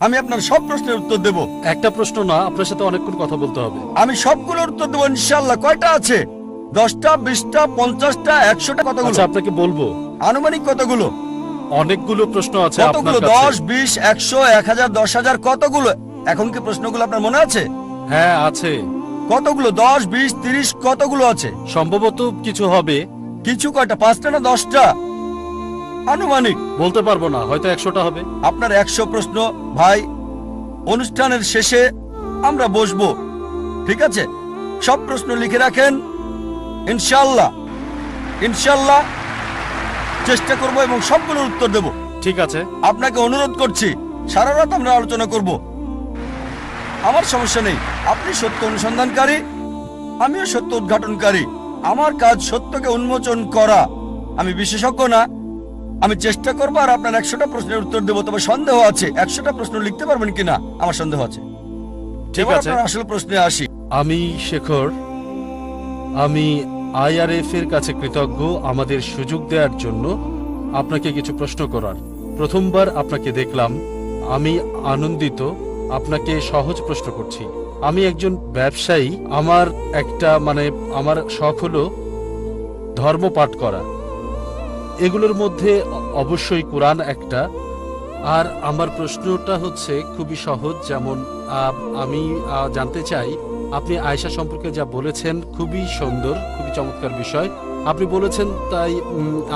আমি আপনার সব প্রশ্নের উত্তর দেব। একটা প্রশ্ন না, আপনার সাথে অনেকক্ষণ কথা বলতে হবে। আমি সবগুলোর উত্তর দেবো ইনশাল্লাহ। কয়টা আছে? 10টা, 20টা, 50টা, 100টা? কতগুলো? আচ্ছা, আপনাকে বলবো। আনুমানিক কতগুলো? অনেকগুলো প্রশ্ন আছে কতগুলো? আপনার কাছে। 10, 20, 100, 1000, 10,000? কতগুলো? এখন কি প্রশ্নগুলো আপনার মনে আছে? হ্যাঁ আছে। কতগুলো? 10, 20, 30? কতগুলো আছে? সম্ভবত কিছু হবে। কিছু কয়টা? 5টা না 10টা? আনুমানিক বলতে পারবো না, হয়তো 100টা হবে। আপনার 100 প্রশ্ন। ভাই, অনুষ্ঠানের শেষে আমরা বসবো, ঠিক আছে? সব প্রশ্ন লিখে রাখেন। ইনশাল্লাহ ইনশাল্লাহ চেষ্টা করব এবং সবগুলোর উত্তর দেব। ঠিক আছে। আপনাকে অনুরোধ করছি, সারা রাত আমরা আলোচনা করব। আমার সমস্যা নেই। আপনি সত্য অনুসন্ধানকারী, আমিও সত্য উদ্ঘাটনকারী। আমার কাজ সত্যকে উন্মোচন করা। আমি বিশেষজ্ঞ না। আমি চেষ্টা করবো আর আপনার 100টা প্রশ্নের উত্তর দেবো। তবে সন্দেহ আছে 100টা প্রশ্ন লিখতে পারবেন কিনা, আমার সন্দেহ আছে। ঠিক আছে, আসল প্রশ্নে আসি। আমি শেখর, আমি IRF এর কাছে কৃতজ্ঞ আমাদের সুযোগ দেওয়ার জন্য আপনাকে কিছু প্রশ্ন করার। প্রথমবার আপনাকে দেখলাম, আমি আনন্দিত। আপনাকে সহজ প্রশ্ন করছি। আমি একজন ব্যবসায়ী। আমার আমার শখ হলো ধর্ম পাঠ করা। এগুলোর মধ্যে অবশ্যই কোরআন একটা। আর আমার প্রশ্নটা হচ্ছে খুবই সহজ। যেমন আমি জানতে চাই, আপনি আয়েশা সম্পর্কে যা বলেছেন খুবই সুন্দর, খুবই চমৎকার বিষয় আপনি বলেছেন। তাই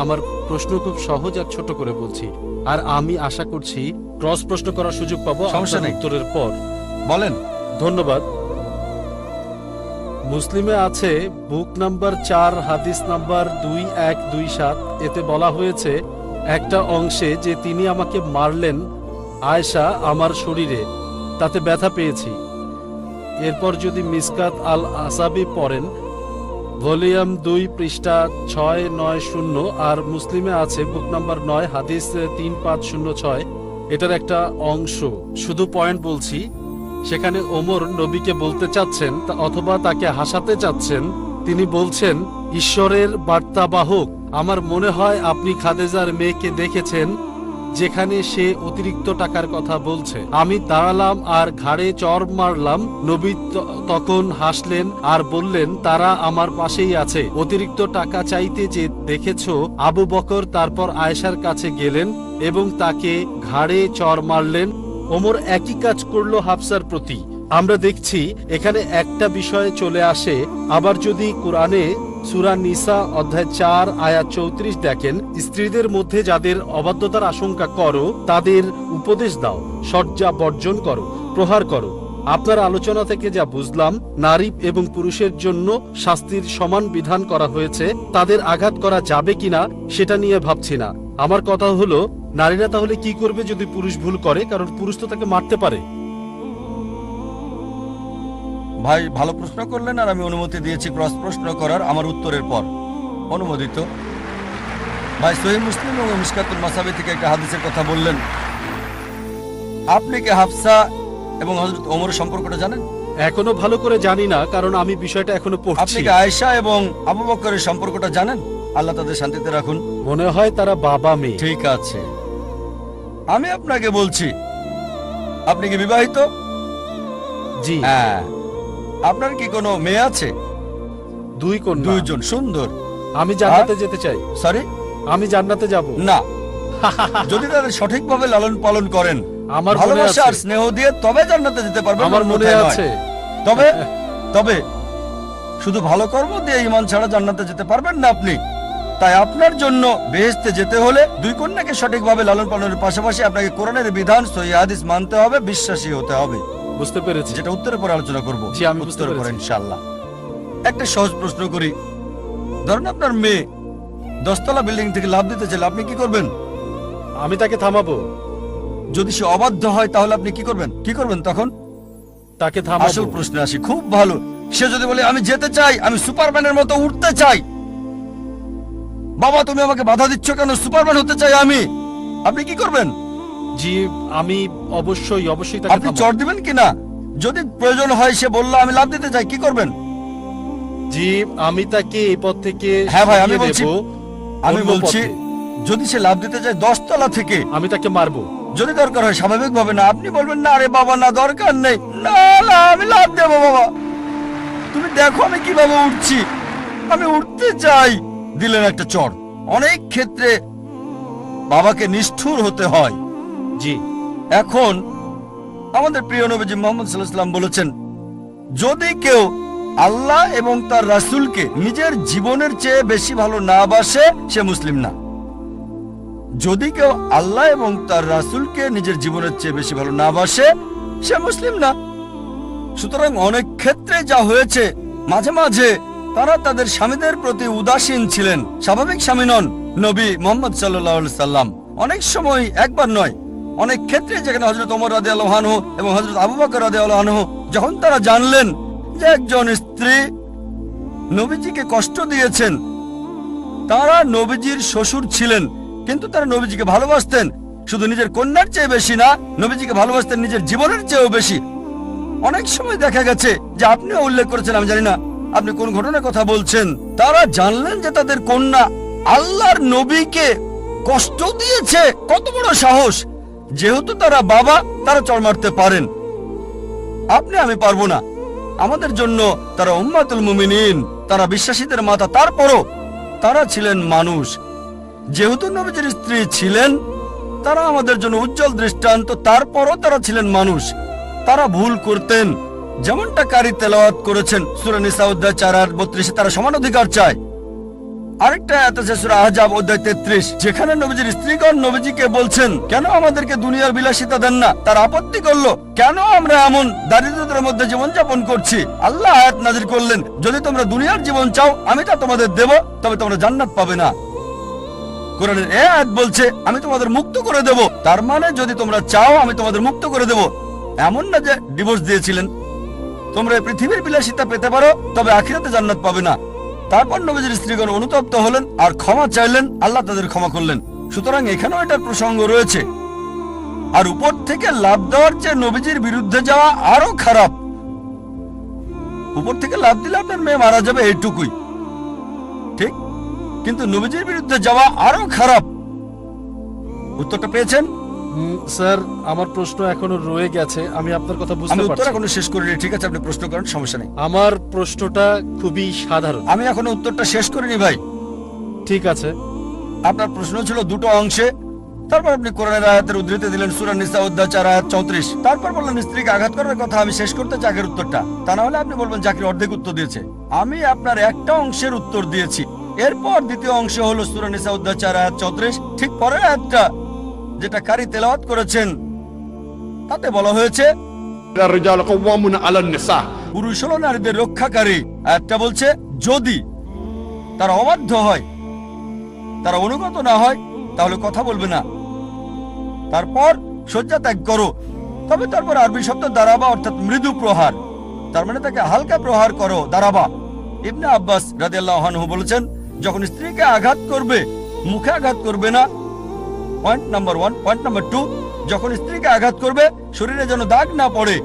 আমার প্রশ্ন খুব সহজ আর ছোট করে বলছি। আর আমি আশা করছি ক্রস প্রশ্ন করার সুযোগ পাবো সমস্যা নেই। উত্তরের পর। বলেন। ধন্যবাদ। মুসলিমে আছে বুক নাম্বার 4 হাদিস নাম্বার 2127, এতে বলা হয়েছে একটা অংশে যে তিনি আমাকে মারলেন আয়েশা আমার শরীরে, তাতে ব্যথা পেয়েছি। এরপর যদি মিসকাত আল আসাবি পড়েন, ভলিউম 2 পৃষ্ঠা 690, আর মুসলিমে আছে বুক নাম্বার 9 হাদিস 3506, এটার একটা অংশ। শুধু পয়েন্ট বলছি, সেখানে ওমর নবীকে বলতে চাচ্ছেন অথবা তাকে হাসাতে চাচ্ছেন। তিনি বলছেন, ঈশ্বরের বার্তাবাহক, আমার মনে হয় আপনি খাদেজার মেয়েকে দেখেছেন, যেখানে সে অতিরিক্ত টাকার কথা বলছে। আমি দাঁড়ালাম আর ঘাড়ে চড় মারলাম। নবী তখন হাসলেন আর বললেন, তারা আমার পাশেই আছে। অতিরিক্ত টাকা চাইতে যে দেখেছো আবু বকর তারপর আয়েশার কাছে গেলেন এবং তাকে ঘাড়ে চড় মারলেন। ওমর একই কাজ করলো হাফসার প্রতি। আমরা দেখছি এখানে একটা বিষয় চলে আসে। আবার যদি কোরআনে সূরা নিসা অধ্যায় 4 আয়াত 34 দেখেন, স্ত্রীদের মধ্যে যাদের অবাধ্যতার আশঙ্কা করো তাদের উপদেশ দাও, শয্যা বর্জন করো, প্রহার করো। আপনার আলোচনা থেকে যা বুঝলাম, নারী এবং পুরুষের জন্য শাস্তির সমান বিধান করা হয়েছে। তাদের আঘাত করা যাবে কিনা সেটা নিয়ে ভাবছি না। আমার কথা হলো, নারীরা তাহলে কি করবে যদি পুরুষ ভুল করে? কারণ পুরুষ তো তাকে মারতে পারে। ভাই, ভালো প্রশ্ন করলেন আর আমি অনুমতি দিয়েছি ক্রস প্রশ্ন করার আমার উত্তরের পর। অনুমোদিত। ভাই, সহিহ মুসলিম এবং মিশকাতুল মাসাবি থেকে একটা হাদিসের কথা বললেন। আপনি কি হাফসা এবং হযরত ওমরের সম্পর্কটা জানেন? এখনো ভালো করে জানি না, কারণ আমি বিষয়টা এখনো আপনি পড়ছি। কি আয়েশা এবং আবু বকরের সম্পর্কটা জানেন? আল্লাহ তাদের শান্তিতে রাখুন। মনে হয় তারা বাবা মেয়ে। ঠিক আছে, আমি আপনাকে বলছি, আপনি কি বিবাহিত? জি। হ্যাঁ। আপনার কি কোনো মেয়ে আছে? 2 কন্যা। 2 জন। সুন্দর। আমি জান্নাতে যেতে চাই। সরি? আমি জান্নাতে যাব না। যদি তাদের সঠিকভাবে লালন পালন করেন, আমার মনে ভালোবাসা আর আছে। স্নেহ দিয়ে, তবে জান্নাতে যেতে পারবেন। আমার মনে অন্যথায় নয়। আছে। তবে তবে শুধু ভালো কর্ম দিয়ে ঈমান ছাড়া জান্নাতে যেতে পারবেন না আপনি। তাই আপনার জন্য বেহেশতে যেতে হলে 2 কন্যাকে সঠিকভাবে লালন পালনের পাশাপাশি আপনাকে কোরআনের বিধান, সহিহ হাদিস মানতে হবে, বিশ্বাসী হতে হবে। বুঝতে পেরেছি। যেটা উত্তরের পরে আলোচনা করব। জি, আমি বুঝতে উত্তরের পরে পেরেছি। ইনশাআল্লাহ। একটা সহজ প্রশ্ন করি। ধরুন আপনার মেয়ে 10তলা বিল্ডিং থেকে লাফ দিতে চাইলে আপনি কি করবেন? আমি তাকে থামাবো। যদি সে অবাধ্য হয় তাহলে আপনি কি করবেন? কি করবেন তখন? তাকে আসল থামাবো। প্রশ্নে আসি। খুব ভালো। সে যদি বলে, আমি যেতে চাই, আমি সুপারম্যানের মতো উঠতে চাই, বাবা তুমি আমাকে বাধা দিচ্ছ কেন, সুপারম্যান হতে চাই আমি, আপনি কি করবেন? জি, আমি অবশ্যই তাকে আপনি থামাবো। চড় দিবেন কিনা? যদি প্রয়োজন হয়, সে বলল আমি লাফ দিতে চাই, কি করবেন? জি, আমি তাকে এই পথ থেকে হ্যাঁ ভাই, আমি সরিয়ে বলছি, দেব। আমি অন্য বলছি পথে। যদি সে লাফ দিতে চায় 10 তলা থেকে, আমি তাকে মারবো। যদি দরকার হয় স্বাভাবিক ভাবে, না আপনি বলবেন না আরে বাবা না দরকার নেই, না না আমি লাভ দেবো বাবা, তুমি দেখো আমি কিভাবে উঠছি, আমি উঠতে চাই, দিলেন একটা চড়। অনেক ক্ষেত্রে বাবাকে নিষ্ঠুর হতে হয়। জি। এখন আমাদের প্রিয় নবীজি মুহাম্মদ সাল্লাল্লাহু আলাইহি ওয়াসাল্লাম বলেছেন, যদি কেউ আল্লাহ এবং তার রাসূলকে নিজের জীবনের চেয়ে বেশি ভালো না বাসে সে মুসলিম না। যদি কেউ আল্লাহ এবং তার রাসূলকে নিজের জীবনের চেয়ে বেশি ভালো না বাসে সে মুসলিম না। সুতরাং অনেক ক্ষেত্রে যা হয়েছে, মাঝে মাঝে তারা তাদের স্বামীদের প্রতি উদাসীন ছিলেন, স্বাভাবিক স্বামী নন নবী মুহাম্মদ সাল্লাল্লাহু আলাইহি সাল্লাম। অনেক সময়, একবার নয়, অনেক ক্ষেত্রে যেখানে হযরত ওমর রাদিয়াল্লাহু আনহু এবং হযরত আবু বকর রাদিয়াল্লাহু আনহু যখন তারা জানলেন যে একজন স্ত্রী নবীজিকে কষ্ট দিয়েছেন, তারা নবীজির শ্বশুর ছিলেন কিন্তু তারা নবীজিকে ভালোবাসতেন, শুধু নিজের কন্যার চেয়ে বেশি না, নবীজিকে ভালোবাসতেন নিজের জীবনের চেয়েও বেশি। অনেক সময় দেখা গেছে যে আপনিও উল্লেখ করেছেন, আমি জানি না আপনি কোন ঘটনার কথা বলছেন, তারা জানলেন যে তাদের কন্যা আল্লাহর নবীকে কষ্ট দিয়েছে। কত বড় সাহস! যেহেতু তারা বাবা, তারা চড় মারতে পারেন, আপনি আমি পারবো না। আমাদের জন্য তারা উম্মাতুল মুমিনিন, তারা বিশ্বাসীদের মাতা, তারপরও তারা ছিলেন মানুষ। যেহেতু নবীজির স্ত্রী ছিলেন, তারা আমাদের জন্য উজ্জ্বল দৃষ্টান্ত, তারপরও তারা ছিলেন মানুষ, তারা ভুল করতেন। যেমনটা কারি তেলাওয়াত করেছেন সূরা নিসা অধ্যায় 4:32, তারা সমান অধিকার চায়। আরেকটা আয়াত আছে সূরা আহজাব অধ্যায় 33, যেখানে নবীজির স্ত্রীগণ নবীজিকে বলছেন, কেন আমাদেরকে দুনিয়ার বিলাসিতা দেন না? তারা আপত্তি করলো, কেন আমরা এমন দারিদ্রতার মধ্যে জীবনযাপন করছি? আল্লাহ আয়াত নাযিল করলেন, যদি তোমরা দুনিয়ার জীবন চাও আমি তা তোমাদের দেব, তবে তোমরা জান্নাত পাবে না। কোরআনের এই আয়াত বলছে আমি তোমাদের মুক্ত করে দেব, তার মানে যদি তোমরা চাও আমি তোমাদের মুক্ত করে দেব। এমন না যে ডিভোর্স দিয়েছিলেন, তোমরা এই পৃথিবীর বিলাসিতা পেতে পারো তবে আখিরাতে জান্নাত পাবে না। তারপর নবীজির স্ত্রীগণ অনুতপ্ত হলেন আর ক্ষমা চাইলেন, আল্লাহ তাদের ক্ষমা করলেন। সুতরাং এখানেও এটার প্রসঙ্গ রয়েছে। আর উপর থেকে লাভ দেওয়ার চেয়ে নবীজির বিরুদ্ধে যাওয়া আরো খারাপ। উপর থেকে লাভ দিলে আপনার মেয়ে মারা যাবে, এইটুকুই ঠিক, কিন্তু নবীজির বিরুদ্ধে যাওয়া আরো খারাপ। উত্তরটা পেয়েছেন? স্যার, আমার প্রশ্ন এখনো রয়ে গেছে, আমি আপনার কথা আমি বুঝতে উত্তর পারছি। এখনো শেষ করিনি, ঠিক আছে আপনি প্রশ্ন করেন, সমস্যা নেই। আমার প্রশ্নটা খুবই সাধারণ। আমি এখনো উত্তরটা শেষ করিনি ভাই। ঠিক আছে। আপনার প্রশ্ন ছিল দুটো অংশে, তারপর আপনি কোরআনের আয়াতের উদ্ধৃতি দিলেন সূরা নিসা অধ্যায় 4:34, তারপর বললেন স্ত্রীকে আঘাত করার কথা। আমি শেষ করতে জাকির উত্তরটা, তা না হলে আপনি বলবেন জাকির অর্ধেক উত্তর দিয়েছে। আমি আপনার একটা অংশের উত্তর দিয়েছি। এরপর দ্বিতীয় অংশ হলো সূরা নিসা অধ্যায় 4:34, ঠিক পরের আয়াতটা যেটা কারি তেলাওয়াত করেছেন, তাতে বলা হয়েছে الرجال قوامون على النساء পুরুষ হলো নারীদের রক্ষাকারী। আয়াতটা বলছে যদি তারা অবাধ্য হয়, তারা অনুগত না হয়, তাহলে কথা বলবে না, তারপর শয্যা ত্যাগ করো। তবে তারপর আরবি শব্দ দারাবা, অর্থাৎ মৃদু প্রহার, তার মানে তাকে হালকা প্রহার করো, দারাবা। ইবনে আব্বাস রাদিয়াল্লাহু আনহু বলেছেন, যখন স্ত্রীকে আঘাত করবে মুখে আঘাত করবে না, পয়েন্ট নাম্বার 1। পয়েন্ট নাম্বার 2, যখন স্ত্রীকে আঘাত করবে শরীরে যেন দাগ না পড়ে।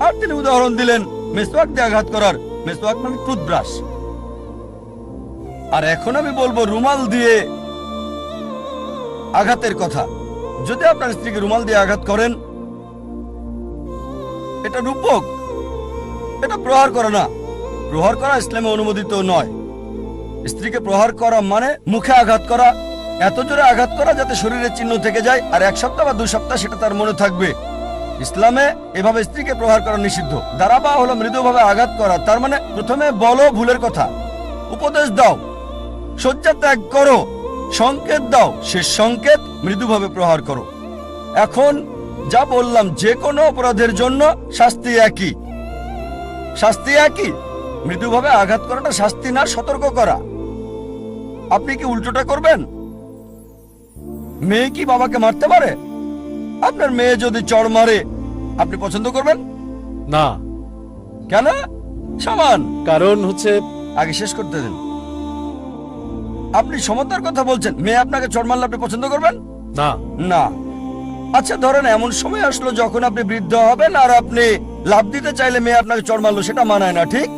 আর তিনি উদাহরণ দিলেন মেসওয়াক দিয়ে আঘাত করার। মেসওয়াক মানে টুথব্রাশ। আর এখন আমি বলবো রুমাল দিয়ে আঘাতের কথা। যদি আপনার স্ত্রীকে রুমাল দিয়ে আঘাত করেন, এটা রূপক, এটা প্রহার করা না। প্রহার করা ইসলামে অনুমোদিত নয়। স্ত্রীকে প্রহার করা মানে মুখে আঘাত করা, এত জোরে আঘাত করা যাতে শরীরে চিহ্ন থেকে যায়, আর 1 সপ্তাহ বা 2 সপ্তাহ সেটা তার মনে থাকবে। ইসলামে এভাবে স্ত্রীকে প্রহার করা নিষিদ্ধ। দারাবা হলো মৃদুভাবে আঘাত করা, তার মানে প্রথমে বলো ভুলের কথা, উপদেশ দাও, শয্যা ত্যাগ করো, সংকেত দাও, শেষ সংকেত মৃদুভাবে প্রহার করো। এখন যা বললাম, যে কোনো অপরাধের জন্য শাস্তি একই। শাস্তি একই। মৃদুভাবে আঘাত করাটা শাস্তি না, সতর্ক করা। আপনি কি উল্টোটা করবেন? মেয়ে কি বাবাকে মারতে পারে? আপনার মেয়ে যদি চড় মারে আপনি পছন্দ করবেন না। কেন? সমান। কারণ হচ্ছে, আগে শেষ করতে দেন। আপনি সমতার কথা বলছেন, মেয়ে আপনাকে চড় মারলে আপনি পছন্দ করবেন না। না। আচ্ছা ধরেন এমন সময় আসলো যখন আপনি বৃদ্ধ হবেন আর আপনি লাভ দিতে চাইলে মেয়ে আপনাকে চড় মারলো, সেটা মানায় না, ঠিক?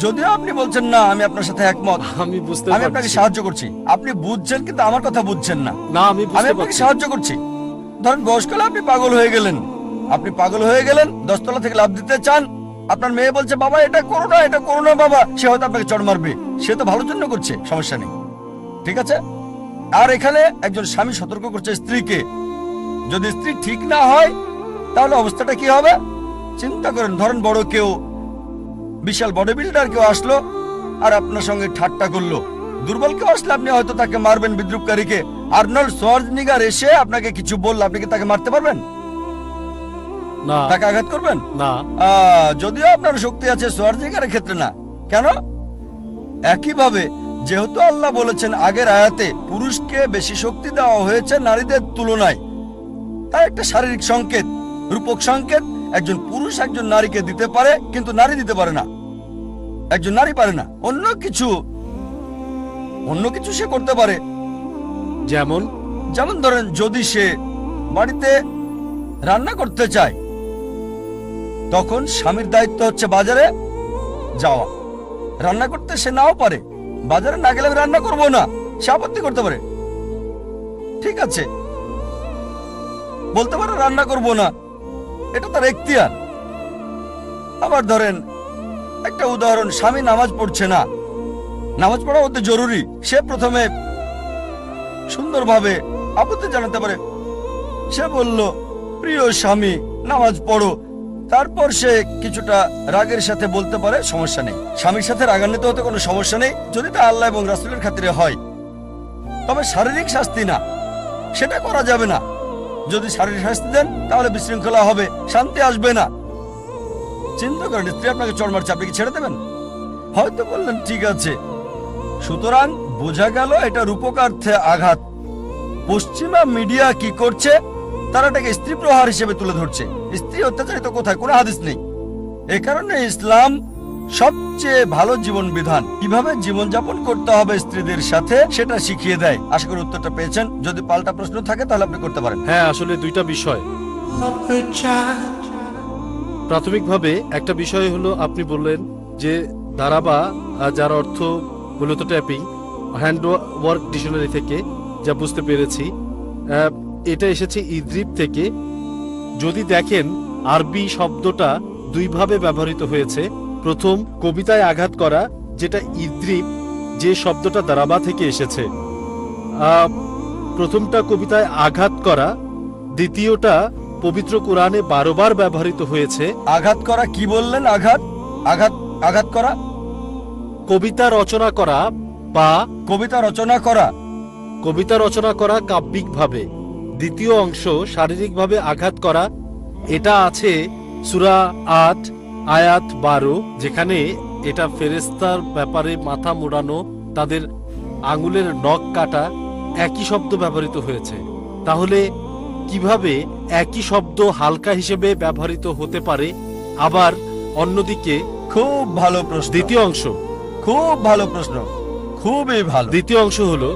যদিও আপনি বলছেন না, আমি আপনার সাথে একমত। আমি বুঝতে আমি আপনাকে পারছি। সাহায্য করছি, আপনি বুঝছেন কিন্তু আমার কথা বুঝছেন না। না, আমি আমি বুঝতে আপনাকে পারছি। সাহায্য করছি। ধরেন বয়সকালে আপনি পাগল হয়ে গেলেন, 10 তলা থেকে লাফ দিতে চান, আপনার মেয়ে বলছে বাবা এটা করো না, এটা করো না বাবা, সে হয়তো আপনাকে চড় মারবে, সে তো ভালোর জন্য করছে, সমস্যা নেই, ঠিক আছে। আর এখানে একজন স্বামী সতর্ক করছে স্ত্রীকে, যদি স্ত্রী ঠিক না হয় তাহলে অবস্থাটা কি হবে চিন্তা করেন। ধরেন বড় কেউ, বিশাল বডি বিল্ডার কেউ আসলো আর আপনার সঙ্গে ঠাট্টা করলো, দুর্বল কেউ আসলে আপনি হয়তো তাকে মারবেন, বিদ্রুপকারীকে। আর্নল্ড শোয়ার্জনিগার এসে আপনাকে কিছু বললো, আপনি কি তাকে মারতে পারবেন? না, তাকে আঘাত করবেন না। যদিও আপনার শক্তি আছে, শোয়ার্জনিগারের ক্ষেত্রে না। কেন? একইভাবে যেহেতু আল্লাহ বলেছেন আগের আয়াতে পুরুষকে বেশি শক্তি দেওয়া হয়েছে নারীদের তুলনায়, তাই একটা শারীরিক সংকেত, রূপক সংকেত একজন পুরুষ একজন নারীকে দিতে পারে, কিন্তু নারী দিতে পারে না, একজন নারী পারে না। অন্য কিছু সে করতে পারে। যেমন যেমন ধরেন যদি সে বাড়িতে রান্না করতে চায়, তখন স্বামীর দায়িত্ব হচ্ছে বাজারে যাওয়া। রান্না করতে সে নাও পারে, বাজারে না গেলে আমি রান্না করবো না, সে আপত্তি করতে পারে, ঠিক আছে, বলতে পারে রান্না করব না, এটা তার এখতিয়ার। আবার ধরেন একটা উদাহরণ, স্বামী নামাজ পড়ছে না, নামাজ পড়া অতি জরুরি, সে প্রথমে সুন্দরভাবে আপত্তি জানাতে পারে, সে বলল প্রিয় স্বামী নামাজ পড়ো, তারপর সে কিছুটা রাগের সাথে বলতে পারে সমস্যা নেই। স্বামীর সাথে রাগান্বিত হতে কোনো সমস্যা নেই যদি তা আল্লাহ এবং রাসূলের খাতিরে হয়, তবে শারীরিক শাস্তি না, সেটা করা যাবে না। যদি শারীরিক শাস্তি দেন তাহলে বিশৃঙ্খলা হবে, শান্তি আসবে না। চিন্তা করেন স্ত্রী আপনাকে চড় মারছে, আপনি কি ছেড়ে দেবেন? হয়তো বললেন ঠিক আছে। সুতরাং বোঝা গেল এটা রূপকার্থে আঘাত। পশ্চিমা মিডিয়া কি করছে, তারা এটাকে স্ত্রী প্রহার হিসেবে তুলে ধরছে। স্ত্রী অত্যাচারিত কোথায়? কোনো হাদিস নেই। এ কারণে ইসলাম সবচেয়ে ভালো জীবন বিধান, কিভাবে জীবনযাপন করতে হবে স্ত্রীদের সাথে সেটা শিখিয়ে দেয়। আশা করি উত্তরটা পেয়েছেন। যদি পাল্টা প্রশ্ন থাকে তাহলে আপনি করতে পারেন। হ্যাঁ, আসলে দুইটা বিষয়। প্রাথমিকভাবে একটা বিষয় হলো, আপনি বললেন যে দারাবা, যার অর্থ মূলত ট্যাপিং, হ্যান্ড ওয়ার্ক ডিকশনারি থেকে যা বুঝতে পেরেছি, এটা এসেছে ইদ্রিব থেকে। যদি দেখেন আরবি শব্দটা দুইভাবে ব্যবহৃত হয়েছে। প্রথম, কবিতায় আঘাত করা, যেটা ইদ্রিব, যে শব্দটা দারাবা থেকে এসেছে। প্রথমটা কবিতায় আঘাত করা, দ্বিতীয়টা পবিত্র কোরআনে 12 বার ব্যবহৃত হয়েছে। আঘাত করা কি বললেন? আঘাত আঘাত আঘাত করা, কবিতা রচনা করা বা কবিতা রচনা করা। কবিতা রচনা করা কাব্যিকভাবে। দ্বিতীয় অংশ শারীরিকভাবে আঘাত করা, এটা আছে সূরা 8 আয়াত 12, যেখানে এটা ফেরেশতার ব্যাপারে মাথা মোড়ানো, তাদের আঙুলের নখ কাটা, একই শব্দ ব্যবহৃত হয়েছে। তাহলে কিভাবে একই শব্দ হালকা হিসেবে ব্যবহৃত হতে পারে? আবার অন্যদিকে খুব ভালো প্রশ্ন। দ্বিতীয় অংশ, খুব ভালো প্রশ্ন, খুবই ভালো। দ্বিতীয় অংশ হলো,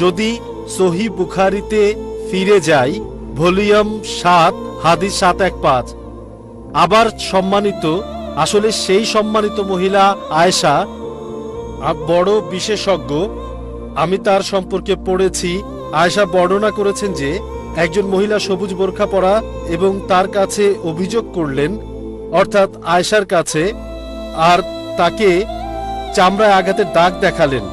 যদি সহি বুখারীতে ফিরে যাই, ভলিউম 7 হাদিস 715, আবার সম্মানিত, আসলে সেই সম্মানিত মহিলা আয়েশা বড় বিশেষজ্ঞ, আমি তার সম্পর্কে পড়েছি। আয়েশা বর্ণনা করেছেন যে একজন মহিলা সবুজ বোরখা পরা এবং তার কাছে অভিযোগ করলেন, অর্থাৎ আয়েশার কাছে, আর তাকে চামড়ায় আঘাতের দাগ দেখালেন।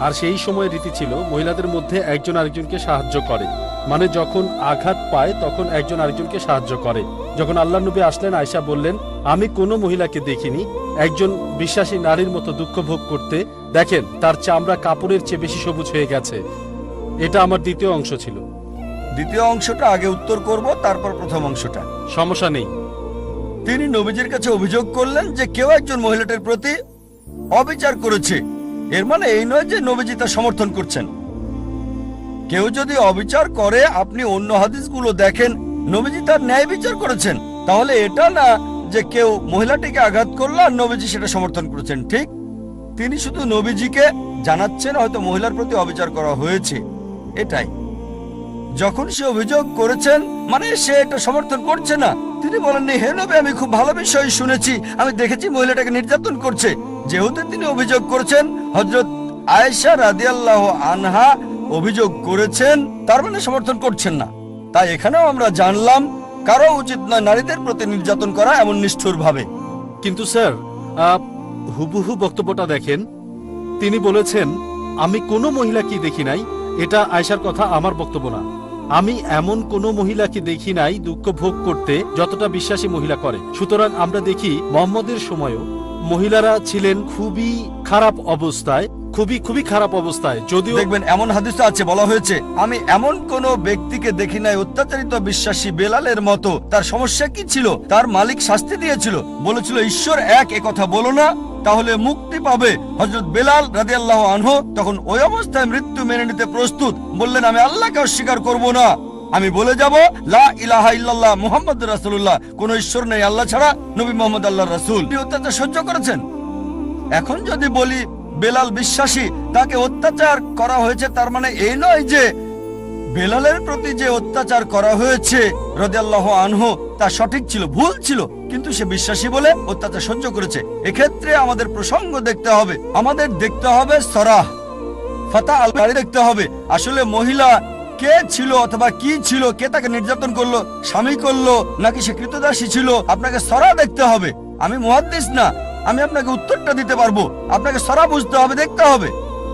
আর সেই সময় রীতি ছিল মহিলাদের মধ্যে একজন আরেকজনকে সাহায্য করে, মানে যখন আঘাত পায় তখন একজন আরেকজনকে সাহায্য করে। যখন আল্লাহ নবী আসলেন, আয়েশা বললেন, আমি কোনো মহিলাকে দেখিনি একজন বিশ্বাসী নারীর মতো দুঃখ ভোগ করতে। দেখেন, তার চামড়া কাপড়ের চেয়ে বেশি সবুজ হয়ে গেছে। এটা আমার দ্বিতীয় অংশ ছিল। দ্বিতীয় অংশটা আগে উত্তর করব, তারপর প্রথম অংশটা। সমস্যা নেই। তিনি নবীজির কাছে অভিযোগ করলেন যে কেউ একজন মহিলাটির প্রতি অবিচার করেছে। এর মানে এই নয় যে নবীজি তা সমর্থন করছেন। কেউ যদি অবিচার করে, আপনি অন্য হাদিসগুলো দেখেন, নবীজি তার ন্যায় বিচার করেছেন। তাহলে এটা না যে কেউ মহিলাটিকে আঘাত করলো আর নবীজি সেটা সমর্থন করেছেন, ঠিক? তিনি শুধু নবীজিকে জানাচ্ছেন হয়তো মহিলার প্রতি অবিচার করা হয়েছে, এটাই। যখন সে অভিযোগ করেছেন, মানে সে এটা সমর্থন করছে না, তিনি বলেননি, হে নবী, আমি খুব ভালো বিষয় শুনেছি, আমি দেখেছি মহিলাটাকে নির্যাতন করছে। যেহেতু তিনি অভিযোগ করেছেন, হযরত আয়েশা রাদিয়াল্লাহু আনহা অভিযোগ করেছেন, তার মানে সমর্থন করছেন না। তাই এখানেও আমরা জানলাম কারো উচিত নয় নারীদের প্রতি নির্যাতন করা এমন নিষ্ঠুর ভাবে। কিন্তু স্যার, হুবহু বক্তব্যটা দেখেন। তিনি বলেছেন আমি কোনো মহিলাকে দেখি নাই। এটা আয়েশার কথা, আমার বক্তব্য না। আমি এমন কোনো মহিলাকে দেখি নাই দুঃখ ভোগ করতে যতটা বিশ্বাসী মহিলা করে। সুতরাং আমরা দেখি মুহাম্মদের সময়ও মহিলারা ছিলেন খুবই খারাপ অবস্থায়, খুবই খারাপ অবস্থায়। যদিও দেখবেন এমন হাদিসে আছে, বলা হয়েছে, আমি এমন কোন ব্যক্তিকে দেখি নাই অত্যাচারিত বিশ্বাসী বেলালের মতো। তার সমস্যা কি ছিল? তার মালিক শাস্তি দিয়েছিল, বলেছিল ঈশ্বর এক, এ কথা বলো না, তাহলে মুক্তি পাবে। হযরত বেলাল রাদিয়াল্লাহু আনহু তখন ওই অবস্থায় মৃত্যু মেনে নিতে প্রস্তুত। বললেন, আমি আল্লাহকে অস্বীকার করব না, আমি বলে যাব লা ইলাহা ইল্লাল্লাহ মুহাম্মাদুর রাসূলুল্লাহ, কোন ঈশ্বর নেই আল্লাহ ছাড়া, নবী মুহাম্মদ আল্লাহর রাসূল। তিনি অত্যাচার সহ্য করেছেন। এখন যদি বলি বেলাল বিশ্বাসী, তাকে অত্যাচার করা হয়েছে, তার মানে এই নয় যে বেলালের প্রতি যে অত্যাচার করা হয়েছে রাদিয়াল্লাহু আনহু তা সঠিক ছিল, ভুল ছিল, কিন্তু সে বিশ্বাসী বলে অত্যাচার সহ্য করেছে। এক্ষেত্রে আমাদের প্রসঙ্গ দেখতে হবে, আমাদের দেখতে হবে সরাহ ফাতা আল বারি দেখতে হবে, আসলে মহিলা কে ছিল অথবা কি ছিল, কে তাকে নির্যাতন করলো, স্বামী করলো নাকি সে কৃতদাসী ছিল। আপনাকে সরা দেখতে হবে। আমি মুহাদ্দিস না, আমি আপনাকে উত্তরটা দিতে পারবো। আপনাকে সরা বুঝতে হবে, দেখতে হবে।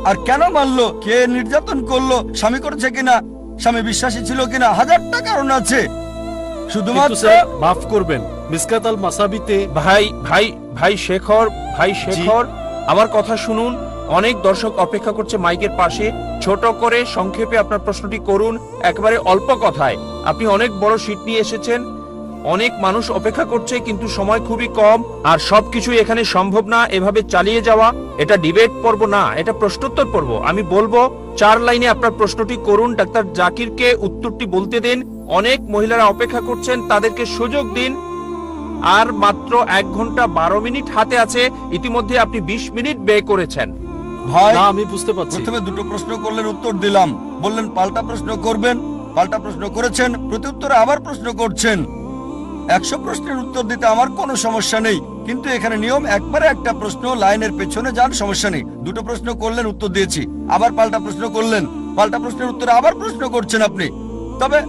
আর কেন মারলো, কে নির্যাতন করলো, স্বামী করেছে কিনা, স্বামী বিশ্বাসী ছিল কিনা, হাজারটা কারণ আছে। কিন্তু শুধুমাত্র স্যার, মাফ করবেন, মিসকাত আল মাসাবিতে ভাই শেখর, আমার কথা শুনুন। অনেক দর্শক অপেক্ষা করছে মাইকের পাশে। ছোট করে সংক্ষেপে আপনার প্রশ্নটি করুন, একেবারে অল্প কথায়। আপনি অনেক বড় শীট নিয়ে এসেছেন, অনেক মানুষ অপেক্ষা করছে, কিন্তু সময় খুবই কম, আর সবকিছু এখানে সম্ভব না এভাবে চালিয়ে যাওয়া। এটা ডিবেট পর্ব না, এটা প্রশ্নোত্তর পর্ব। আমি বলবো 4 লাইনে আপনার প্রশ্নটি করুন, ডাক্তার জাকিরকে উত্তরটি বলতে দিন। অনেক মহিলারা অপেক্ষা করছেন, তাদেরকে সুযোগ দিন। আর মাত্র 1 ঘন্টা 12 মিনিট হাতে আছে, ইতিমধ্যে আপনি 20 মিনিট ব্যয় করেছেন। ভাই, না, আমি বুঝতে পারছি। প্রথমে দুটো প্রশ্ন করলেন, উত্তর দিলাম, বললেন পাল্টা প্রশ্ন করবেন, পাল্টা প্রশ্ন করেছেন, প্রত্যুত্তরে আবার প্রশ্ন করছেন। 100 প্রশ্নের উত্তর দিতে আমার কোনো সমস্যা নেই, কিন্তু এখানে নিয়ম একবারে একটা প্রশ্ন, লাইনের পেছনে যান, সমস্যা নেই। দুটো প্রশ্ন করলেন, উত্তর দিয়েছি, আবার পাল্টা প্রশ্ন করলেন, পাল্টা প্রশ্নের উত্তরে আবার প্রশ্ন করছেন আপনি। তবে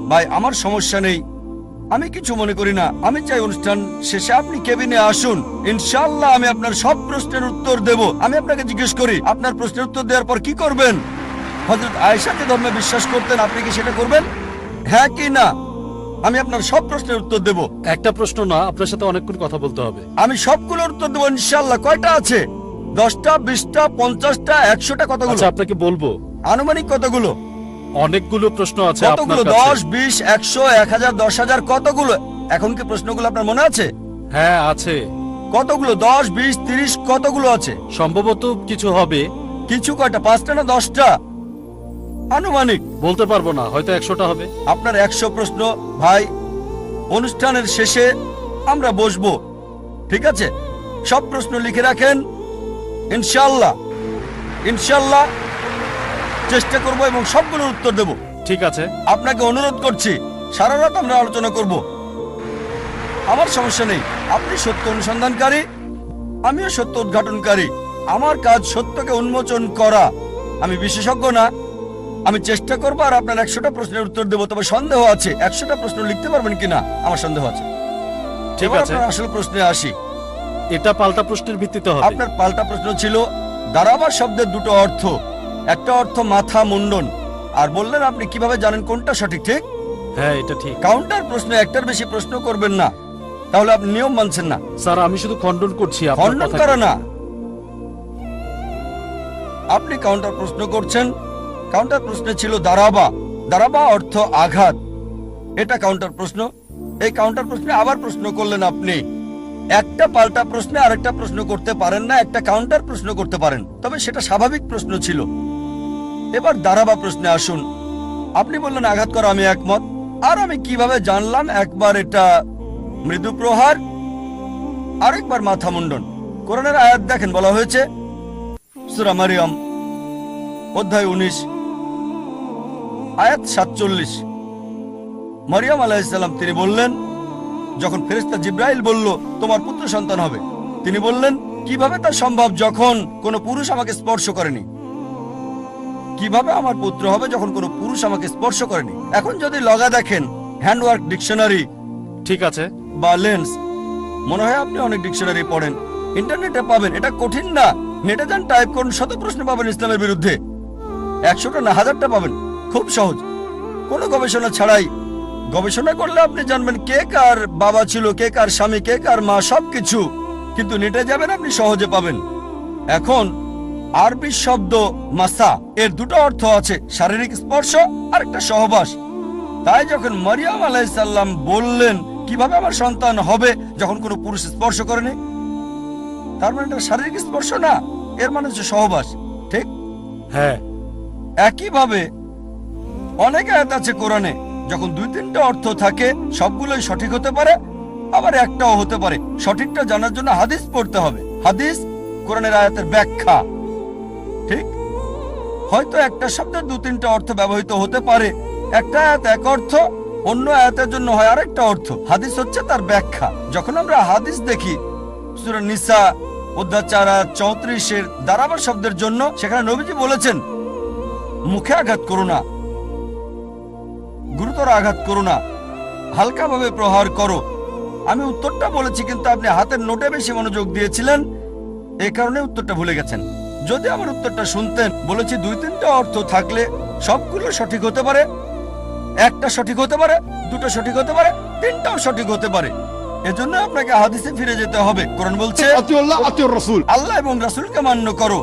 ভাই, আমার সমস্যা নেই, আমি কিছু মনে করি না। আমি চাই অনুষ্ঠান শেষে আপনি কেবিনে আসুন, ইনশাআল্লাহ আমি আপনার সব প্রশ্নের উত্তর দেব। আমি আপনাকে জিজ্ঞেস করি, আপনার প্রশ্নের উত্তর দেওয়ার পর কি করবেন? হযরত আয়েশাকে ধর্মে বিশ্বাস করতেন, আপনি কি সেটা করবেন? হ্যাঁ কি না? আমি আপনার সব প্রশ্নের উত্তর দেব। একটা প্রশ্ন না, আপনার সাথে অনেকক্ষণ কথা বলতে হবে। আমি সবগুলোর উত্তর দেবো ইনশাআল্লাহ। কয়টা আছে? 10টা, 20টা, 50টা, 100টা, কতগুলো? আচ্ছা, আপনাকে বলবো। আনুমানিক কতগুলো? অনেকগুলো প্রশ্ন আছে কতগুলো? আপনার কাছে। 10, 20, 100, 1000, 10,000, কতগুলো? এখন কি প্রশ্নগুলো আপনার মনে আছে? হ্যাঁ, আছে। কতগুলো? 10, 20, 30, কতগুলো আছে? সম্ভবত কিছু হবে। কিছু কয়টা? 5টা না 10টা? আনুমানিক বলতে পারবো না, হয়তো 100টা হবে। আপনার 100 প্রশ্ন। ভাই, অনুষ্ঠানের শেষে আমরা বসবো, ঠিক আছে? সব প্রশ্ন লিখে রাখেন, ইনশাআল্লাহ ইনশাআল্লাহ চেষ্টা করব এবং সবগুলোর উত্তর দেব। ঠিক আছে। আপনাকে অনুরোধ করছি, সারা রাত আমরা আলোচনা করব, আমার সমস্যা নেই। আপনি সত্য অনুসন্ধানকারী, আমিও সত্য উদ্ঘাটনকারী। আমার কাজ সত্যকে উন্মোচন করা। আমি বিশেষজ্ঞ না, আমি চেষ্টা করবো আর আপনার 100টা প্রশ্নের উত্তর দেবো। তবে সন্দেহ আছে 100টা প্রশ্ন লিখতে পারবেন কিনা, আমার সন্দেহ আছে। ঠিক এবার আছে, আপনার আসল প্রশ্নে আসি। এটা পাল্টা প্রশ্নের ভিত্তিতে হবে। আপনার পাল্টা প্রশ্ন ছিল দারাবা শব্দের দুটো অর্থ, একটা অর্থ মাথা মুন্ডন, আর বললেন আপনি কিভাবে জানেন কোনটা সঠিক। ঠিক? হ্যাঁ, এটা ঠিক। কাউন্টার প্রশ্নে একটার বেশি প্রশ্ন করবেন না, তাহলে আপনি নিয়ম মানছেন না। স্যার, আমি শুধু খণ্ডন করছি আপনার খণ্ডন কথা। করে না, আপনি কাউন্টার প্রশ্ন করছেন। কাউন্টার প্রশ্নে ছিল দারাবা, দারাবা অর্থ আঘাত, এটা কাউন্টার প্রশ্ন। এই কাউন্টার প্রশ্নে আবার প্রশ্ন করলেন আপনি। একটা পাল্টা প্রশ্নে আরেকটা প্রশ্ন করতে পারেন না, একটা কাউন্টার প্রশ্ন করতে পারেন, তবে সেটা স্বাভাবিক প্রশ্ন ছিল। এবার দারাবা প্রশ্নে আসুন। আপনি বললেন আঘাত করা, আমি একমত। আর আমি কিভাবে জানলাম? একবার এটা মৃদু প্রহার, আরেকবার মাথা মুন্ডন। কোরআনের আয়াত দেখেন, বলা হয়েছে সূরা মারিয়াম অধ্যায় 19 আয়াত 47। মারিয়াম আলাইহিস সালাম তিনি বললেন, যখন ফেরেশতা জিব্রাইল বলল তোমার পুত্র সন্তান হবে, তিনি বললেন কিভাবে তা সম্ভব যখন কোনো পুরুষ আমাকে স্পর্শ করেনি? কিভাবে আমার পুত্র হবে যখন কোনো পুরুষ আমাকে স্পর্শ করেনি? এখন যদি লগা দেখেন, হ্যান্ডওয়ার্ক ডিকশনারি ঠিক আছে। বা লেন্স, মনে হয় আপনি অনেক ডিকশনারি পড়েন, ইন্টারনেটে পাবেন, এটা কঠিন না। নেটে যান, টাইপ করুন, শত প্রশ্ন পাবেন ইসলামের বিরুদ্ধে, 100টা না 1000টা পাবেন, খুব সহজ, কোনো গবেষণা ছাড়াই। গবেষণা করলে আপনি জানবেন কে কার বাবা ছিল, কে কার স্বামী, কে কার মা, সবকিছু। কিন্তু নেটে যাবেন, আপনি সহজে পাবেন। এখন আরবি শব্দ মাসা, এর দুটো অর্থ আছে, শারীরিক স্পর্শ আর একটা সহবাস। তাই যখন মারিয়াম আলাইহিস সালাম বললেন কিভাবে আমার সন্তান হবে যখন কোনো পুরুষ স্পর্শ করেনি, তার মানে এটা শারীরিক স্পর্শ না, এর মানে হচ্ছে সহবাস, ঠিক? হ্যাঁ, একইভাবে অনেক আয়াত আছে কোরআনে, যখন 2-3টা অর্থ থাকে সবগুলোই সঠিক হতে পারে, আবার একটাও হতে পারে। সঠিকটা জানার জন্য হাদিস পড়তে হবে। হাদিস কোরআনের আয়াতের ব্যাখ্যা, ঠিক? হয়তো একটা শব্দের 2-3টা অর্থ ব্যবহৃত হতে পারে, একটা আয়াত এক অর্থ, অন্য আয়াতের জন্য হয় আরেকটা অর্থ। হাদিস হচ্ছে তার ব্যাখ্যা। যখন আমরা হাদিস দেখি সূরা নিসা অধ্যায় 4 আয়াত 34-এর দারাবার শব্দের জন্য, সেখানে নবীজি বলেছেন মুখে আঘাত করো না, গুরুতর আঘাত করো না, হালকাভাবে প্রহার করো। আমি উত্তরটা বলেছি, কিন্তু আপনি হাতের নোটে বেশি মনোযোগ দিয়েছিলেন, এই কারণে উত্তরটা ভুলে গেছেন। যদি আমার উত্তরটা শুনতেন, বলেছি 2-3টা অর্থ থাকলে সবগুলো সঠিক হতে পারে, একটা সঠিক হতে পারে, দুটো সঠিক হতে পারে, 3টাও সঠিক হতে পারে। এজন্য আপনাকে হাদিসে ফিরে যেতে হবে। কোরআন বলছে আতিউল্লাহ আতিউর রাসূল। আল্লাহ এবং রাসূলকে মান্য করো।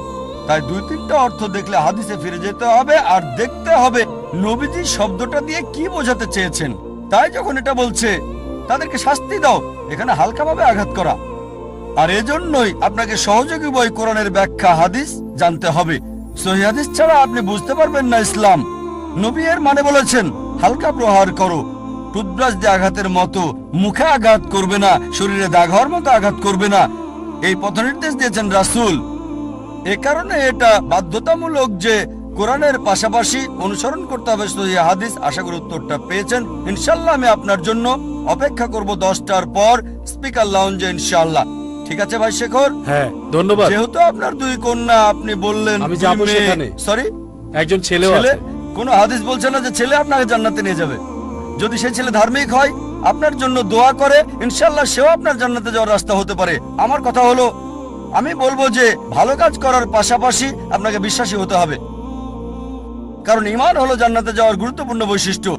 তাই 2-3টা অর্থ দেখলে হাদিসে ফিরে যেতে হবে, আর দেখতে হবে নবীজি শব্দটা দিয়ে কি বোঝাতে চেয়েছেন। তাই যখন এটা বলছে তাদেরকে শাস্তি দাও, এখানে হালকাভাবে আঘাত করা। আর এজন্যই আপনাকে সহযোগী বই কোরআনের ব্যাখ্যা হাদিস জানতে হবে। সহিহ হাদিস ছাড়া আপনি বুঝতে পারবেন না ইসলাম। নবী এর মানে বলেছেন হালকা প্রহার করো, টুথব্রাশ দিয়ে আঘাতের মতো, মুখে আঘাত করবে না, শরীরে দাগ হওয়ার মতো আঘাত করবে না, এই পথ নির্দেশ দিয়েছেন রাসূল। এ কারণে এটা বাধ্যতামূলক যে কোরআনের পাশাপাশি অনুসরণ করতে হবে সহিহ হাদিস। আশা করি উত্তরটা পেয়েছেন। ইনশাআল্লাহ আমি আপনার জন্য অপেক্ষা করব 10টার পর স্পিকার লাউঞ্জে, ইনশাআল্লাহ। ঠিক আছে ভাই শেখর? হ্যাঁ, ধন্যবাদ। যেহেতু আপনার 2 কন্যা, আপনি বললেন আমি যাবো সেখানে। সরি, একজন ছেলেও ছেলে? আছে। কোনো হাদিস বলছে না যে ছেলে আপনাকে জান্নাতে নিয়ে যাবে। যদি সেই ছেলে ধার্মিক হয়, আপনার জন্য দোয়া করে, ইনশাআল্লাহ সেও আপনার জান্নাতে যাওয়ার রাস্তা হতে পারে। আমার কথা হলো, আমি বলবো যে ভালো কাজ করার পাশাপাশি আপনাকে বিশ্বাসী হতে হবে, কারণ ঈমান হলো জান্নাতে যাওয়ার গুরুত্বপূর্ণ বৈশিষ্ট্য।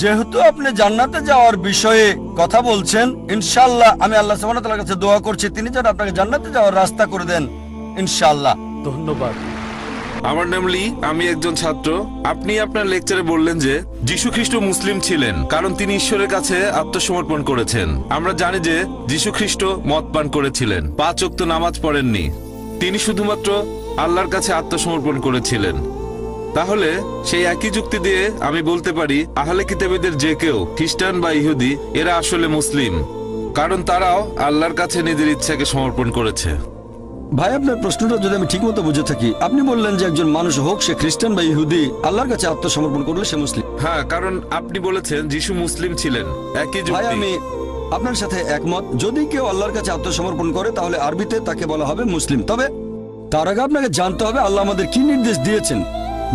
যেহেতু আপনি জান্নাতে যাওয়ার বিষয়ে কথা বলছেন, ইনশাআল্লাহ আমি আল্লাহ সুবহানাহু ওয়া তাআলার কাছে দোয়া করছি তিনি যেন আপনাকে জান্নাতে যাওয়ার রাস্তা করে দেন, ইনশাআল্লাহ। ধন্যবাদ। আমার নাম লি, আমি একজন ছাত্র। আপনি আপনার লেকচারে বললেন যে যীশু খ্রিস্ট মুসলিম ছিলেন কারণ তিনি ঈশ্বরের কাছে আত্মসমর্পণ করেছেন। আমরা জানি যে যীশু খ্রিস্ট মদ পান করেছিলেন, 5 ওয়াক্ত নামাজ পড়েননি, তিনি শুধুমাত্র আল্লাহর কাছে আত্মসমর্পণ করেছিলেন। তাহলে সেই একই যুক্তি দিয়ে আমি বলতে পারি আহলে কিতাবীদের যে কেউ, খ্রিস্টান বা ইহুদি, এরা আসলে মুসলিম, কারণ তারাও আল্লাহর কাছে নিজের ইচ্ছাকে সমর্পণ করেছে। ভাই, আপনার প্রশ্নটা যদি আমি ঠিকমতো বুঝে থাকি, আপনি বললেন যে একজন মানুষ হোক সে খ্রিস্টান বা ইহুদি, আল্লাহর কাছে আত্মসমর্পণ করলে সে মুসলিম। হ্যাঁ, কারণ আপনি বলেছেন যিশু মুসলিম ছিলেন, একই ভাই, যুক্তি। আমি আপনার সাথে একমত। যদি কেউ আল্লাহর কাছে আত্মসমর্পণ করে তাহলে আরবিতে তাকে বলা হবে মুসলিম। তবে তার আগে আপনাকে জানতে হবে আল্লাহ আমাদের কি নির্দেশ দিয়েছেন।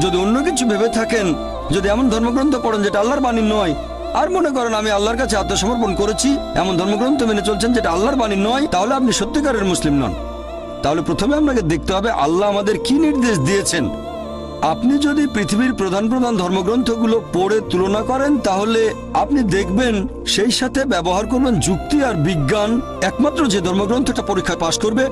যদি অন্য কিছু ভেবে থাকেন, যদি এমন ধর্মগ্রন্থ পড়েন যেটা আল্লাহর বাণী নয়, আর মনে করেন আমি আল্লাহর কাছে আত্মসমর্পণ করেছি, এমন ধর্মগ্রন্থ মেনে চলছেন যেটা আল্লাহর বাণী নয়, তাহলে আপনি সত্যিকারের মুসলিম নন। তাহলে প্রথমে আপনাকে দেখতে হবে আল্লাহ আমাদের কি নির্দেশ দিয়েছেন। আপনি যদি পৃথিবীর প্রধান প্রধান ধর্মগ্রন্থগুলো পড়ে তুলনা করেন, তাহলে আপনি দেখবেন সেই সাথে ব্যবহার করবেন যুক্তি আর বিজ্ঞান। একমাত্র যে ধর্মগ্রন্থটা পরীক্ষায় পাশ করবে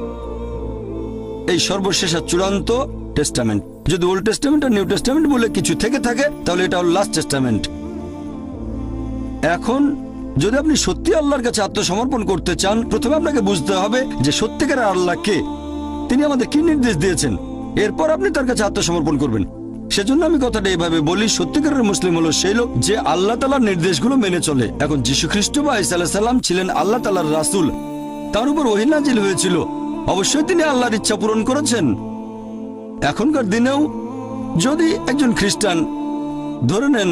এই সর্বশেষ আর চূড়ান্ত টেস্টামেন্ট। যদি ওল্ড টেস্টামেন্ট আর নিউ টেস্টামেন্ট বলে কিছু থেকে থাকে, তাহলে এটা হল লাস্ট টেস্টামেন্ট। এখন যদি আপনি সত্যি আল্লাহর কাছে আত্মসমর্পণ করতে চান, প্রথমে আপনাকে বুঝতে হবে যে সত্যিকারের আল্লাহ কে, তিনি আমাদের কি নির্দেশ দিয়েছেন, এরপর আপনি তার কাছে আত্মসমর্পণ করবেন। সেজন্য আমি কথাটা এইভাবে বলি, সত্যিকারের মুসলিম হলো সেই লোক যে আল্লাহ তাআলার নির্দেশগুলো মেনে চলে। এখন যীশু খ্রিস্ট বা ঈসা আলাইহিস সালাম ছিলেন আল্লাহ তাআলার রাসূল, তার উপর ওহী নাজিল হয়েছিল, অবশ্যই তিনি আল্লাহর ইচ্ছা পূরণ করেছেন। এখনকার দিনেও যদি একজন খ্রিস্টান, ধরে নেন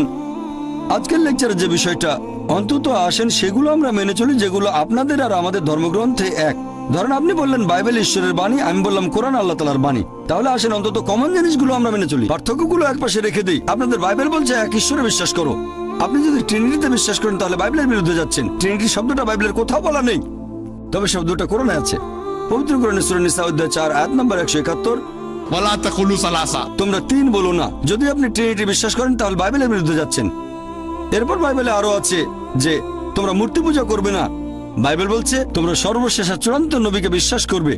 আজকের লেকচারের যে বিষয়টা, অন্তত আসেন সেগুলো আমরা মেনে চলি যেগুলো আপনাদের আর আমাদের ধর্মগ্রন্থে এক। ধরেন আপনি বললেন বাইবেল ঈশ্বরের বাণী, আমি বললাম কোরআন আল্লাহ তাআলার বাণী। তাহলে আসেন অন্তত কমন জিনিসগুলো আমরা মেনে চলি, পার্থক্যগুলো একপাশে রেখে দিই। আপনাদের বাইবেল বলছে এক ঈশ্বরে বিশ্বাস করো। আপনি যদি ট্রিনিটিতে বিশ্বাস করেন তাহলে বাইবেলের বিরুদ্ধে যাচ্ছেন। ট্রিনিটি শব্দটা বাইবেলের কোথাও বলা নেই, তবে শব্দটা কোরআনে আছে। পবিত্র কোরআনে সূরা নিসা অধ্যায় 4 আয়াত নম্বর 171, ওয়ালা তাকুলু সালাসা। তোমরা 3 বলো না। যদি আপনি ট্রিনিটি বিশ্বাস করেন তাহলে বাইবেলের বিরুদ্ধে যাচ্ছেন। এরপর বাইবেলে আরো আছে যে তোমরা মূর্তি পূজা করবে না। বাইবেল বলছে তোমরা সর্বশেষ আর চূড়ান্ত নবীকে বিশ্বাস করবে।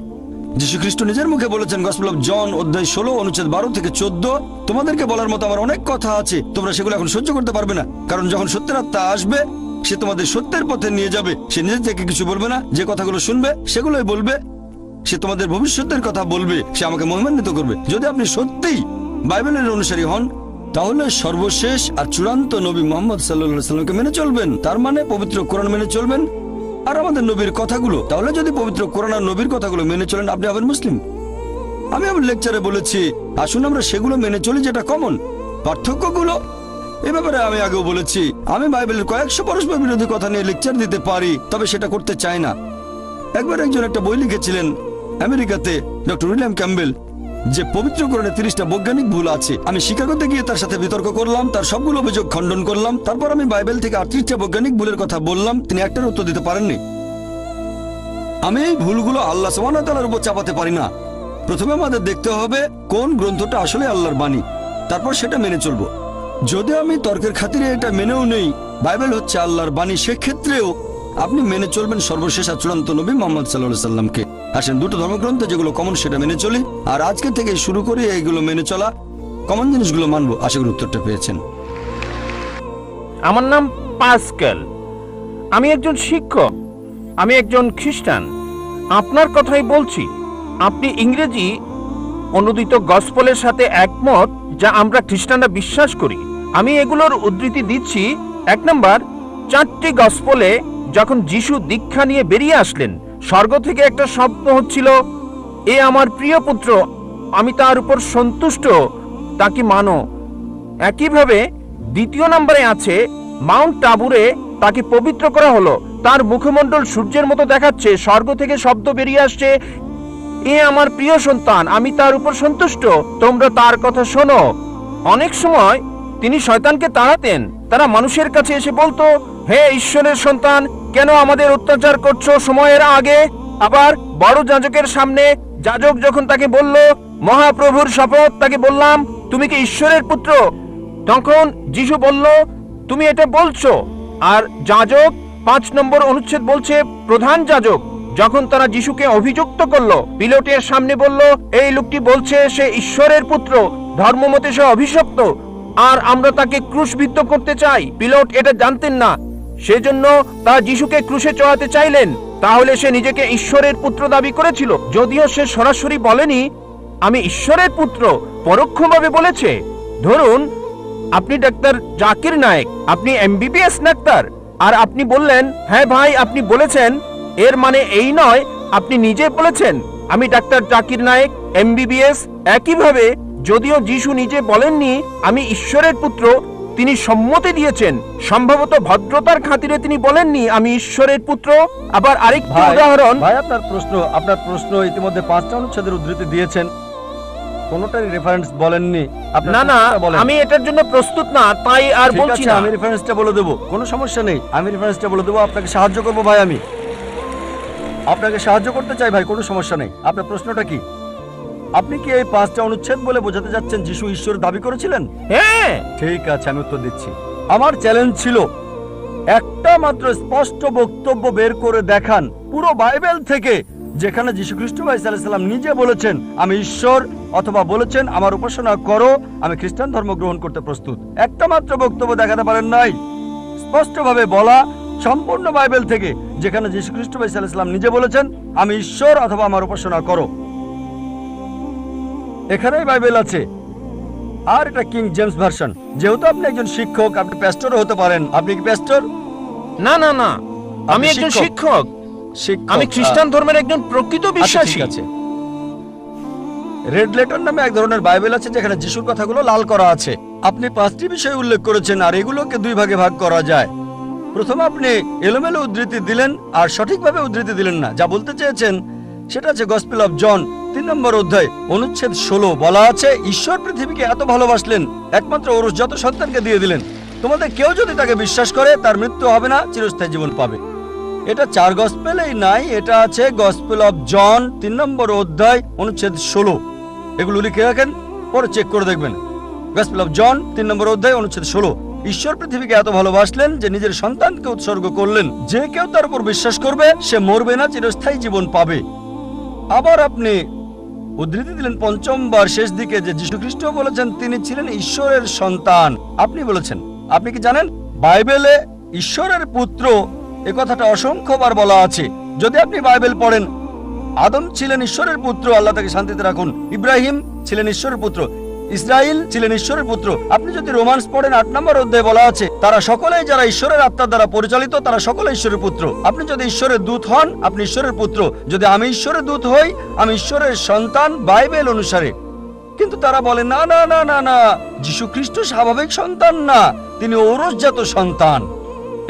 যীশু খ্রিস্ট নিজের মুখে বলেছেন, গসপেল অফ জন অধ্যায় 16 অনুচ্ছেদ 12 থেকে 14, তোমাদেরকে বলার মতো আমার অনেক কথা আছে, তোমরা সেগুলো এখন সহ্য করতে পারবে না। কারণ যখন সত্যের আত্মা আসবে সে তোমাদের সত্যের পথে নিয়ে যাবে। সে নিজে থেকে কিছু বলবে না, যে কথাগুলো শুনবে সেগুলোই বলবে। সে তোমাদের ভবিষ্যতের কথা বলবে, সে আমাকে মহিমান্বিত করবে। যদি আপনি সত্যিই বাইবেলের অনুসারী হন তাহলে সর্বশেষ আর চূড়ান্ত নবী মুহাম্মদ সাল্লাল্লাহু আলাইহি সাল্লামকে মেনে চলবেন। তার মানে পবিত্র কোরআন মেনে চলবেন আর আমাদের নবীর কথাগুলো। তাহলে যদি পবিত্র কোরআন আর নবীর কথাগুলো মেনে চলেন আপনি হবেন মুসলিম। আমি আমার লেকচারে বলেছি আসুন আমরা সেগুলো মেনে চলি যেটা কমন। পার্থক্যগুলো এ ব্যাপারে আমি আগেও বলেছি। আমি বাইবেলের কয়েকশো পরস্পর বিরোধী কথা নিয়ে লেকচার দিতে পারি, তবে সেটা করতে চাই না। একবার একজন একটা বই লিখেছিলেন আমেরিকাতে, ডক্টর উইলিয়াম ক্যাম্বেল, যে পবিত্র কোরআনে 30টা বৈজ্ঞানিক ভুল আছে। আমি শিকাগোতে গিয়ে তার সাথে বিতর্ক করলাম, তার সবগুলো অভিযোগ খণ্ডন করলাম। তারপর আমি বাইবেল থেকে 38টা বৈজ্ঞানিক ভুলের কথা বললাম, তিনি একটার উত্তর দিতে পারেননি। আমি এই ভুলগুলো আল্লাহ সুবহানাহু ওয়া তাআলার উপর চাপাতে পারি না। প্রথমে আমাদের দেখতে হবে কোন গ্রন্থটা আসলে আল্লাহর বাণী, তারপর সেটা মেনে চলবো। যদি আমি তর্কের খাতিরে এটা মেনেও নেই বাইবেল হচ্ছে আল্লাহর বাণী, সেক্ষেত্রেও আপনি মেনে চলবেন সর্বশেষ আর চূড়ান্ত নবী মুহাম্মদ সাল্লাল্লাহু আলাইহি সাল্লামকে। আসেন দুটো ধর্মগ্রন্থে যেগুলো কমন সেটা মেনে চলি, আর আজকে থেকে শুরু করে এইগুলো মেনে চলা, কমন জিনিসগুলো মানবো। আশা করি উত্তরটা পেয়েছেন। আমার নাম পাস্কেল, আমি একজন শিক্ষক, আমি একজন খ্রিস্টান। আপনার কথাই বলছি। আপনি ইংরেজি অনুদিত গসপেলের সাথে একমত, যা আমরা খ্রিস্টানরা বিশ্বাস করি। আমি এগুলোর উদ্ধৃতি দিচ্ছি। 1 নম্বর, 4টি গসপেলে যখন যিশু দীক্ষা নিয়ে বেরিয়ে আসলেন, স্বর্গ থেকে একটা শব্দ হচ্ছিল, এ আমার প্রিয় পুত্র, আমি তার উপর সন্তুষ্ট, তাকে মানো। একইভাবে 2 নম্বরে আছে, মাউন্ট টাবুরে তাকে পবিত্র করা হলো, তার মুখমণ্ডল সূর্যের মতো দেখাচ্ছে, স্বর্গ থেকে শব্দ বেরিয়ে আসছে, এ আমার প্রিয় সন্তান, আমি তার উপর সন্তুষ্ট, তোমরা তার কথা শোনো। অনেক সময় তিনি শয়তানকে তাড়াতেন। তারা মানুষের কাছে এসে বলতো, হে ঈশ্বরের সন্তান, কেন আমাদের অত্যাচার করছো সময়ের আগে? আবার বড় যাজকের সামনে যাজক যখন তাকে বলল, মহাপ্রভুর শপথ তাকে বললাম, তুমি কি ঈশ্বরের পুত্র? তখন যিশু বলল, তুমি এটা বলছো। আর যাজক 5 নম্বর অনুচ্ছেদ বলছে, প্রধান যাজক যখন তারা যিশুকে অভিযুক্ত করলো, পিলোটের সামনে বলল, এই লোকটি বলছে সে ঈশ্বরের পুত্র, ধর্মমতে সে অভিশপ্ত, আর আমরা তাকে ক্রুশবিদ্ধ করতে চাই। পিলোট এটা জানতেন না, সেজন্য তারা যিশুকে ক্রুশে চড়াতে চাইলেন। তাহলে সে নিজেকে ঈশ্বরের পুত্র দাবি করেছিল, যদিও সে সরাসরি বলেনি আমি ঈশ্বরের পুত্র, পরোক্ষভাবে বলেছে। ধরুন আপনি ডাক্তার জাকির নায়েক, আপনি এমবিবিএস ডাক্তার, আর আপনি বললেন, হ্যাঁ ভাই আপনি বলেছেন, এর মানে এই নয় আপনি নিজে বলেছেন আমি ডাক্তার জাকির নায়েক এমবিবিএস। একইভাবে যদিও যিশু নিজে বলেননি আমি ঈশ্বরের পুত্র, তিনি সম্মতি দিয়েছেন, সম্ভবত ভদ্রতার খাতিরে তিনি বলেননি আমি ঈশ্বরের পুত্র। আবার আরেকটি উদাহরণ, ভাই আপনার প্রশ্ন ইতিমধ্যে 5টা অনুচ্ছেদের উদ্ধৃতি দিয়েছেন, কোনোটারই রেফারেন্স বলেননি। না না, আমি এটার জন্য প্রস্তুত না, তাই আর বলছি না। আমি রেফারেন্সটা বলে দেবো, কোনো সমস্যা নেই, আমি রেফারেন্সটা বলে দেবো, আপনাকে সাহায্য করবো ভাই, আমি আপনাকে সাহায্য করতে চাই ভাই, কোনো সমস্যা নেই। আপনার প্রশ্নটা কি? আপনি কি এই 5টা অনুচ্ছেদ বলে বোঝাতে যাচ্ছেন যিশু ঈশ্বর দাবি করেছিলেন? হ্যাঁ। ঠিক আছে, আমি উত্তর দিচ্ছি। আমার চ্যালেঞ্জ ছিল একটা মাত্র স্পষ্ট বক্তব্য বের করে দেখান পুরো বাইবেল থেকে, যেখানে যীশু খ্রিস্ট ভাই সাল্লাল্লাহু আলাইহি সাল্লাম নিজে বলেছেন আমি ঈশ্বর, অথবা বলেছেন আমার উপাসনা করো, আমি খ্রিস্টান ধর্ম গ্রহণ করতে প্রস্তুত। একটা মাত্র বক্তব্য দেখাতে পারেন নাই স্পষ্টভাবে বলা সম্পূর্ণ বাইবেল থেকে, যেখানে যীশু খ্রিস্ট ভাই সাল্লাল্লাহু আলাইহি সাল্লাম নিজে বলেছেন আমি ঈশ্বর অথবা আমার উপাসনা করো। এখানেই বাইবেল আছে। আর এটা কিং জেমস ভার্সন। যেহেতু আপনি একজন শিক্ষক, আপনি প্যাস্টরও হতে পারেন। আপনি কি প্যাস্টর? না না না, আমি একজন শিক্ষক। আমি খ্রিস্টান ধর্মের একজন প্রকৃত বিশ্বাসী। আছে। রেড লেটার নামে এক ধরনের বাইবেল আছে যেখানে যিশুর কথাগুলো লাল করা আছে। আপনি 5টি বিষয় উল্লেখ করেছেন, আর এগুলোকে 2 ভাগে ভাগ করা যায়। প্রথমে আপনি এলোমেলো উদ্ধৃতি দিলেন আর সঠিকভাবে উদ্ধৃতি দিলেন না। যা বলতে চেয়েছেন সেটা আছে গসপেল অফ জন 3 নম্বর অধ্যায় অনুচ্ছেদ 16 বলা আছে, ঈশ্বর পৃথিবীকে এত ভালোবাসলেন একমাত্র ওরসজাত সন্তানকে দিয়ে দিলেন। তোমাদের কেউ যদি তাকে বিশ্বাস করে তার মৃত্যু হবে না, চিরস্থায়ী জীবন পাবে। এটা 4 গসপেলেই নাই, এটা আছে গসপেল অফ জন 3 নম্বর অধ্যায় অনুচ্ছেদ 16। এগুলো লিখে রাখেন, পরে চেক করে দেখবেন। গসপেল অফ জন 3 নম্বর অধ্যায় অনুচ্ছেদ 16। ঈশ্বর পৃথিবীকে এত ভালোবাসলেন যে নিজের সন্তানকে উৎসর্গ করলেন। যে কেউ তার উপর বিশ্বাস করবে সে মরবে না, চিরস্থায়ী জীবন পাবে। আবার আপনি উদ্ধৃতি দিলেন 5ম বার শেষ দিকে যে যীশুখ্রিস্ট বলেছেন তিনি ছিলেন ঈশ্বরের সন্তান। আপনি বলেছেন, আপনি কি জানেন বাইবেলে ঈশ্বরের পুত্র এ কথাটা অসংখ্যবার বলা আছে। যদি আপনি বাইবেল পড়েন, আদম ছিলেন ঈশ্বরের পুত্র, আল্লাহ তাকে শান্তিতে রাখুন। ইব্রাহিম ছিলেন ঈশ্বরের পুত্র, ইসরাইল ছিলেন ঈশ্বরের পুত্র। আপনি যদি রোমান্স পড়েন 8 নম্বর অধ্যায়ে বলা আছে তারা সকলেই যারা ঈশ্বরের আত্মার দ্বারা পরিচালিত তারা সকলে ঈশ্বরের পুত্র। আপনি যদি ঈশ্বরের দূত হন আপনি ঈশ্বরের পুত্র। যদি আমি ঈশ্বরের দূত হই আমি ঈশ্বরের সন্তান বাইবেল অনুসারে। কিন্তু তারা বলে না না না না না, যীশুখ্রিস্ট স্বাভাবিক সন্তান না, তিনি ঔরসজাত সন্তান।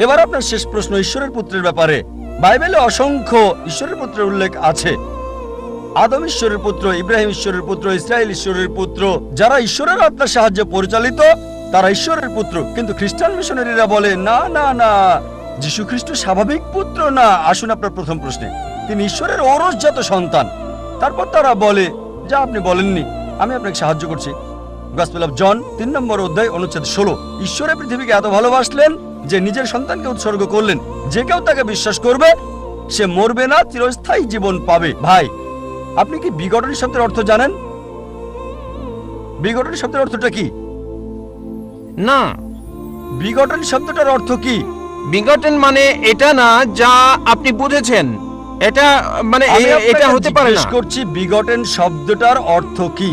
এবার আপনার শেষ প্রশ্ন ঈশ্বরের পুত্রের ব্যাপারে। বাইবেলে অসংখ্য ঈশ্বরের পুত্রের উল্লেখ আছে। আদম ঈশ্বরের পুত্র, ইব্রাহিম ঈশ্বরের পুত্র, ইসরায়েল ঈশ্বরের পুত্র। যারা ঈশ্বরের আত্মার সাহায্যে পরিচালিত তারা ঈশ্বরের পুত্র। কিন্তু খ্রিস্টান মিশনারিরা বলে না না না, যীশুখ্রিস্ট স্বাভাবিক পুত্র না। আসুন আপনার প্রথম প্রশ্নে, তিনি ঈশ্বরের ঔরসজাত সন্তান। তারপর তারা বলে যা আপনি বলেননি, আমি আপনাকে সাহায্য করছি। গসপেল অফ জন 3 নম্বর অধ্যায় অনুচ্ছেদ 16। ঈশ্বরের পৃথিবীকে এত ভালোবাসলেন যে নিজের সন্তানকে উৎসর্গ করলেন। যে কেউ তাকে বিশ্বাস করবে সে মরবে না, চিরস্থায়ী জীবন পাবে। ভাই, আপনি কি বিগটন শব্দের অর্থ জানেন? বিগটন শব্দের অর্থটা কি? না, বিগটন শব্দটার অর্থ কি? বিগটেন মানে এটা না যা আপনি বুঝেছেন। এটা মানে আমি আপনাকে এটা হতে পারে জিজ্ঞেস না। করছি বিগটন শব্দটার অর্থ কি?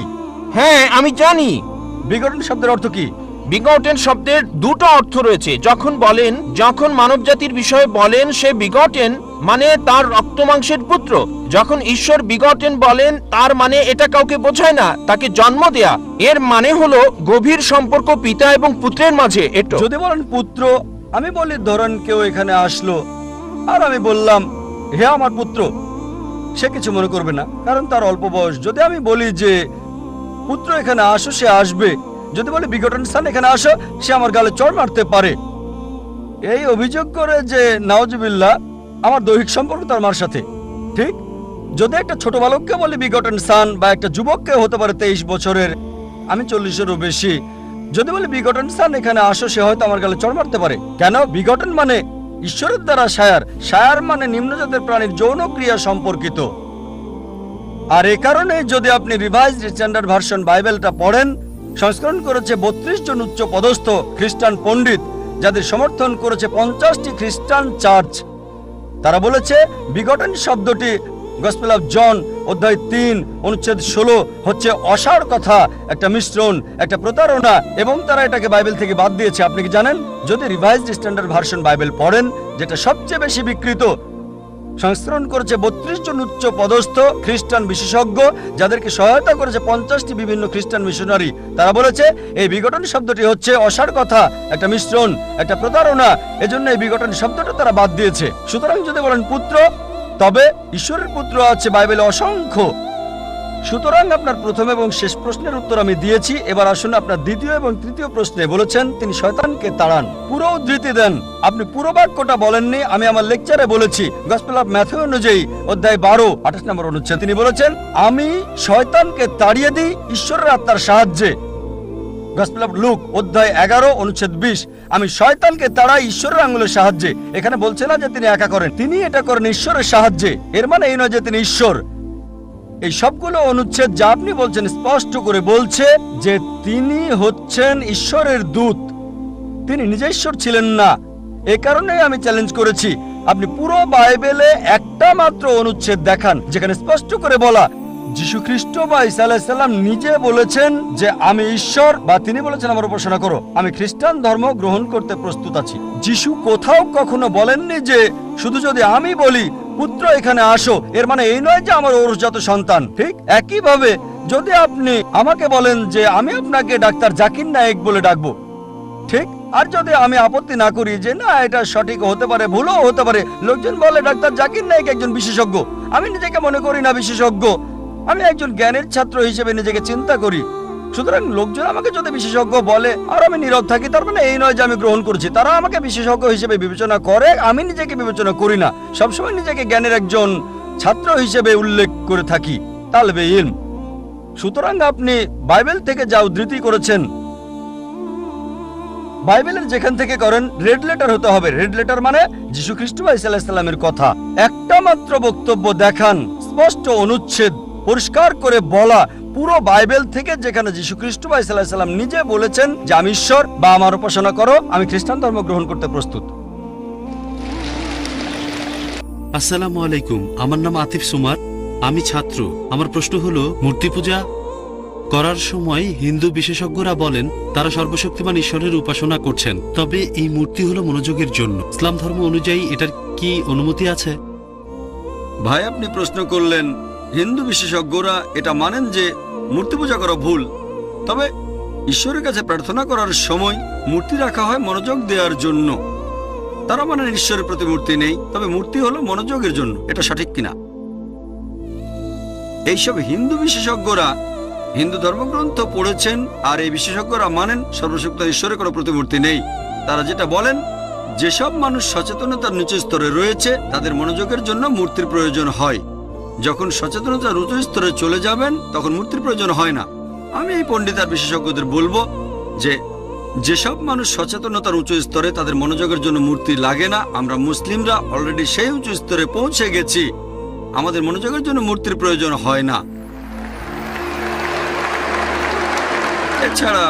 হ্যাঁ, আমি জানি বিগটন শব্দের অর্থ কি। বিগটেন শব্দের দুটো অর্থ রয়েছে। যখন মানব জাতির বিষয়ে বলেন সে বিগটেন মানে তার রক্ত মাংসের পুত্র। যখন ঈশ্বর বিগটেন বলেন তার মানে এটা কাউকে বোঝায় না, তাকে জন্ম দেয়া। এর মানে হলো গভীর সম্পর্ক পিতা এবং পুত্রের মাঝে। এটা যদি বলেন পুত্র, আমি বলি ধরেন কেউ এখানে আসলো আর আমি বললাম হে আমার পুত্র, সে কিছু মনে করবে না কারণ তার অল্প বয়স। যদি আমি বলি যে পুত্র এখানে আসো, সে আসবে। যদি বলি বিগটন সান এখানে আসো, সে আমার গালে চড় মারতে পারে। এই অভিযোগ করে যে নাউজুবিল্লাহ আমার দৈহিক সম্পর্ক তার মার সাথে। ঠিক যদি একটা ছোট বালককে বলি বিগটন সান, বা একটা যুবককে হতে পারে 23 বছরের, আমি 40-এরও বেশি, যদি বলি বিগটন সান এখানে আসো, সে হয়তো আমার গালে চড় মারতে পারে। কেন? বিগটন মানে ঈশ্বরের দ্বারা শায়ার, শায়ার মানে নিম্নজাতের প্রাণীর যৌন ক্রিয়া সম্পর্কিত। আর এ কারণে যদি আপনি রিভাইজড স্ট্যান্ডার্ড ভার্সন বাইবেলটা পড়েন, সংস্করণ করেছে 32 জন উচ্চ পদস্থ খ্রিস্টান পণ্ডিত, যাদের সমর্থন করেছে 50টি খ্রিস্টান চার্চ। তারা বলেছে বিগটন শব্দটি গসপেল অফ জন অধ্যায় 3 অনুচ্ছেদ 16 হচ্ছে অসার কথা, একটা মিশ্রণ, একটা প্রতারণা, এবং তারা এটাকে বাইবেল থেকে বাদ দিয়েছে। আপনি কি জানেন? যদি রিভাইজড স্ট্যান্ডার্ড ভার্সন বাইবেল পড়েন, যেটা সবচেয়ে বেশি বিকৃত, সংস্করণ করেছে 32 জন উচ্চ পদস্থ খ্রিস্টান বিশেষজ্ঞ, যাদেরকে সহায়তা করেছে 50টি বিভিন্ন খ্রিস্টান মিশনারি। তারা বলেছে এই বিগটন শব্দটি হচ্ছে অসার কথা, একটা মিশ্রণ, একটা প্রতারণা, এজন্য এই বিগটন শব্দটা তারা বাদ দিয়েছে। সুতরাং যদি বলেন পুত্র, তবে ঈশ্বরের পুত্র আছে বাইবেলে অসংখ্য। সুতরাং আপনার প্রথম এবং শেষ প্রশ্নের উত্তর আমি দিয়েছি। এবার আসুন আপনার দ্বিতীয় এবং তৃতীয় প্রশ্নে। বলেছেন তিনি শয়তানকে তাড়ান। পুরো উদ্ধৃতি দেন। আপনি পুরো বাক্যটা বলেননি, আমি আমার লেকচারে বলেছি। গসপেল অফ ম্যাথিউ অনুযায়ী অধ্যায় 12 28 নম্বর অনুচ্ছেদ তিনি বলেছেন আমি শয়তানকে তাড়িয়ে দিই ঈশ্বরের আত্মার সাহায্যে। গসপেল অফ লুক অধ্যায় 11 অনুচ্ছেদ 20 আমি শয়তানকে তাড়াই ঈশ্বরের আঙ্গুলের সাহায্যে। এখানে বলছে না যে তিনি একা করেন, তিনি এটা করেন ঈশ্বরের সাহায্যে। এর মানে এই নয় যে তিনি ঈশ্বর। এই সবগুলো অনুচ্ছেদ যা আপনি বলছেন স্পষ্ট করে বলছে যে তিনি হচ্ছেন ঈশ্বরের দূত, তিনি নিজে ঈশ্বর ছিলেন না। এ কারণে আমি চ্যালেঞ্জ করেছি আপনি পুরো বাইবেলে একটা মাত্র অনুচ্ছেদ দেখান যেখানে স্পষ্ট করে বলা যীশুখ্রিস্ট বা ঈসা আলাইহিস সালাম নিজে বলেছেন যে আমি ঈশ্বর, বা তিনি বলেছেন আমার উপাসনা করো, আমি খ্রিস্টান ধর্ম গ্রহণ করতে প্রস্তুত আছি। যিশু কোথাও কখনো বলেননি যে শুধু যদি আমি বলি পুত্র এখানে আসো, এর মানে এই নয় যে আমার ঔরসজাত সন্তান। ঠিক একইভাবে যদি আপনি আমাকে বলেন যে আমি আপনাকে ডাক্তার জাকির নায়েক বলে ডাকবো, ঠিক আর যদি আমি আপত্তি না করি যে না এটা সঠিক হতে পারে, ভুলও হতে পারে, লোকজন বলে ডাক্তার জাকির নায়েক একজন বিশেষজ্ঞ, আমি নিজেকে মনে করি না বিশেষজ্ঞ, আমি একজন জ্ঞানের ছাত্র হিসেবে নিজেকে চিন্তা করি। সুতরাং লোকজন আমাকে যদি বিশেষজ্ঞ বলে আর আমি নীরব থাকি, তার মানে এই নয় যে আমি গ্রহণ করছি। তারা আমাকে বিশেষজ্ঞ হিসেবে বিবেচনা করে, আমি নিজেকে বিবেচনা করি না। সবসময় নিজেকে জ্ঞানের একজন ছাত্র হিসেবে উল্লেখ করে থাকি, তালবে ইলম। সুতরাং আপনি বাইবেল থেকে যা উদ্ধৃতি করেছেন, বাইবেলের যেখান থেকে করেন রেড লেটার হতে হবে। রেড লেটার মানে যীশু খ্রিস্ট আলাইহিস সালামের কথা। একটা মাত্র বক্তব্য দেখান, স্পষ্ট অনুচ্ছেদ পরিষ্কার করে বলা পুরো বাইবেল থেকে, যেখানে যীশু খ্রিস্ট আলাইহিস সালাম নিজে বলেছেন যে আমি ঈশ্বর বা আমার উপাসনা করো, আমি খ্রিস্টান ধর্ম গ্রহণ করতে প্রস্তুত। আসসালামু আলাইকুম, আমার নাম আতিফ সুমার, আমি ছাত্র। আমার প্রশ্ন হলো, মূর্তি পূজা করার সময় হিন্দু বিশেষজ্ঞরা বলেন তারা সর্বশক্তিমান ঈশ্বরের উপাসনা করছেন, তবে এই মূর্তি হলো মনোযোগের জন্য। ইসলাম ধর্ম অনুযায়ী এটার কি অনুমতি আছে? ভাই, আপনি প্রশ্ন করলেন, হিন্দু বিশেষজ্ঞরা এটা মানেন যে মূর্তি পূজা করা ভুল, তবে ঈশ্বরের কাছে প্রার্থনা করার সময় মূর্তি রাখা হয় মনোযোগ দেওয়ার জন্য। তারা মানেন ঈশ্বরের প্রতি মূর্তি নেই, তবে মূর্তি হলো মনোযোগের জন্য। এটা সঠিক কিনা? এইসব হিন্দু বিশেষজ্ঞরা হিন্দু ধর্মগ্রন্থ পড়েছেন, আর এই বিশেষজ্ঞরা মানেন সর্বশক্ত ঈশ্বরের কোনো প্রতিমূর্তি নেই। তারা যেটা বলেন, যেসব মানুষ সচেতনতার নিচু স্তরে রয়েছে তাদের মনোযোগের জন্য মূর্তির প্রয়োজন হয়। যখন সচেতনতার উচ্চ স্তরে চলে যাবেন তখন মূর্তির প্রয়োজন হয় না। আমি এই পণ্ডিত আর বিশেষজ্ঞদের বলবো যে যেসব মানুষ সচেতনতার উঁচু স্তরে, তাদের মনোযোগের জন্য মূর্তি লাগে না। আমরা মুসলিমরা অলরেডি সেই উঁচু স্তরে পৌঁছে গেছি, আমাদের মনোযোগের জন্য মূর্তির প্রয়োজন হয় না। এছাড়া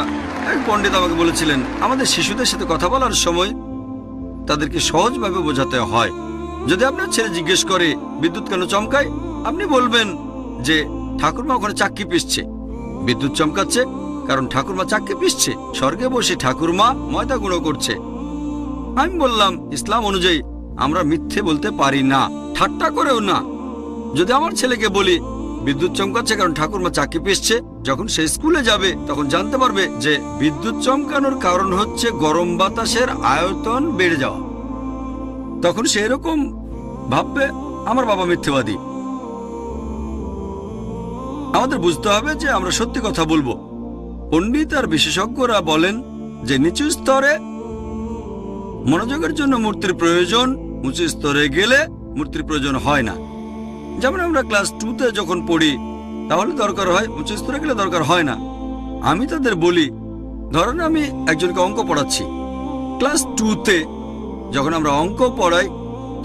এক পণ্ডিত আমাকে বলেছিলেন, আমাদের শিশুদের সাথে কথা বলার সময় তাদেরকে সহজভাবে বোঝাতে হয়। যদি আপনার ছেলে জিজ্ঞেস করে বিদ্যুৎ কেন চমকায়, আপনি বলবেন যে ঠাকুরমা ওখানে চাক্কি পিষছে, বিদ্যুৎ চমকাচ্ছে কারণ ঠাকুরমা চাক্কি পিষছে, স্বর্গে বসে ঠাকুরমা ময়দা গুঁড়ো করছে। আমি বললাম, ইসলাম অনুযায়ী আমরা মিথ্যে বলতে পারি না, ঠাট্টা করেও না। যদি আমার ছেলেকে বলি বিদ্যুৎ চমকাচ্ছে কারণ ঠাকুরমা চাক্কি পিষছে, যখন সে স্কুলে যাবে তখন জানতে পারবে যে বিদ্যুৎ চমকানোর কারণ হচ্ছে গরম বাতাসের আয়তন বেড়ে যাওয়া। তখন সে এরকম ভাববে আমার বাবা মিথ্যেবাদী। আমাদের বুঝতে হবে যে আমরা সত্যি কথা বলবো। পণ্ডিত আর বিশেষজ্ঞরা বলেন যে নিচু স্তরে মনোযোগের জন্য মূর্তির প্রয়োজন, উঁচু স্তরে গেলে মূর্তির প্রয়োজন হয় না। যেমন আমরা ক্লাস 2তে যখন পড়ি তাহলে দরকার হয়, উঁচু স্তরে গেলে দরকার হয় না। আমি তাদের বলি, ধরেন আমি একজনকে অঙ্ক পড়াচ্ছি ক্লাস 2তে, যখন আমরা অঙ্ক পড়াই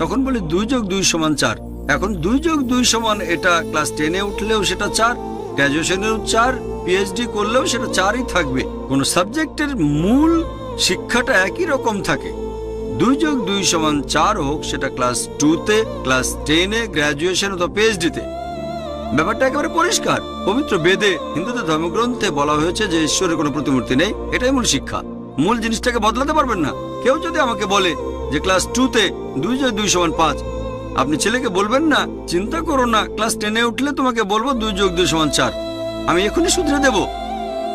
তখন বলি 2 যোগ 2 সমান 4। এখন 2 যোগ 2 সমান এটা ক্লাস 10-এ উঠলেও সেটা 4, গ্র্যাজুয়েশনেও 4, পিএইচডি করলেও সেটা 4ই থাকবে। কোন সাবজেক্টের মূল শিক্ষাটা একই রকম থাকে। 2 যোগ 2 সমান 4 হোক সেটা ক্লাস 2তে, ক্লাস 10-এ, গ্র্যাজুয়েশন অথবা পিএইচডিতে, ব্যাপারটা একেবারে পরিষ্কার। পবিত্র বেদে, হিন্দুদের ধর্মগ্রন্থে বলা হয়েছে যে ঈশ্বরের কোনো প্রতিমূর্তি নেই। এটাই মূল শিক্ষা। মূল জিনিসটাকে বদলাতে পারবেন না। কেউ যদি আমাকে বলে যে ক্লাস 2তে 2 যোগ 2 সমান 5, আপনি ছেলেকে বলবেন না চিন্তা করো না, ক্লাস 10-এ উঠলে তোমাকে বলবো 2 যোগ 2 সমান 4, আমি এখনই শুধরে দেব।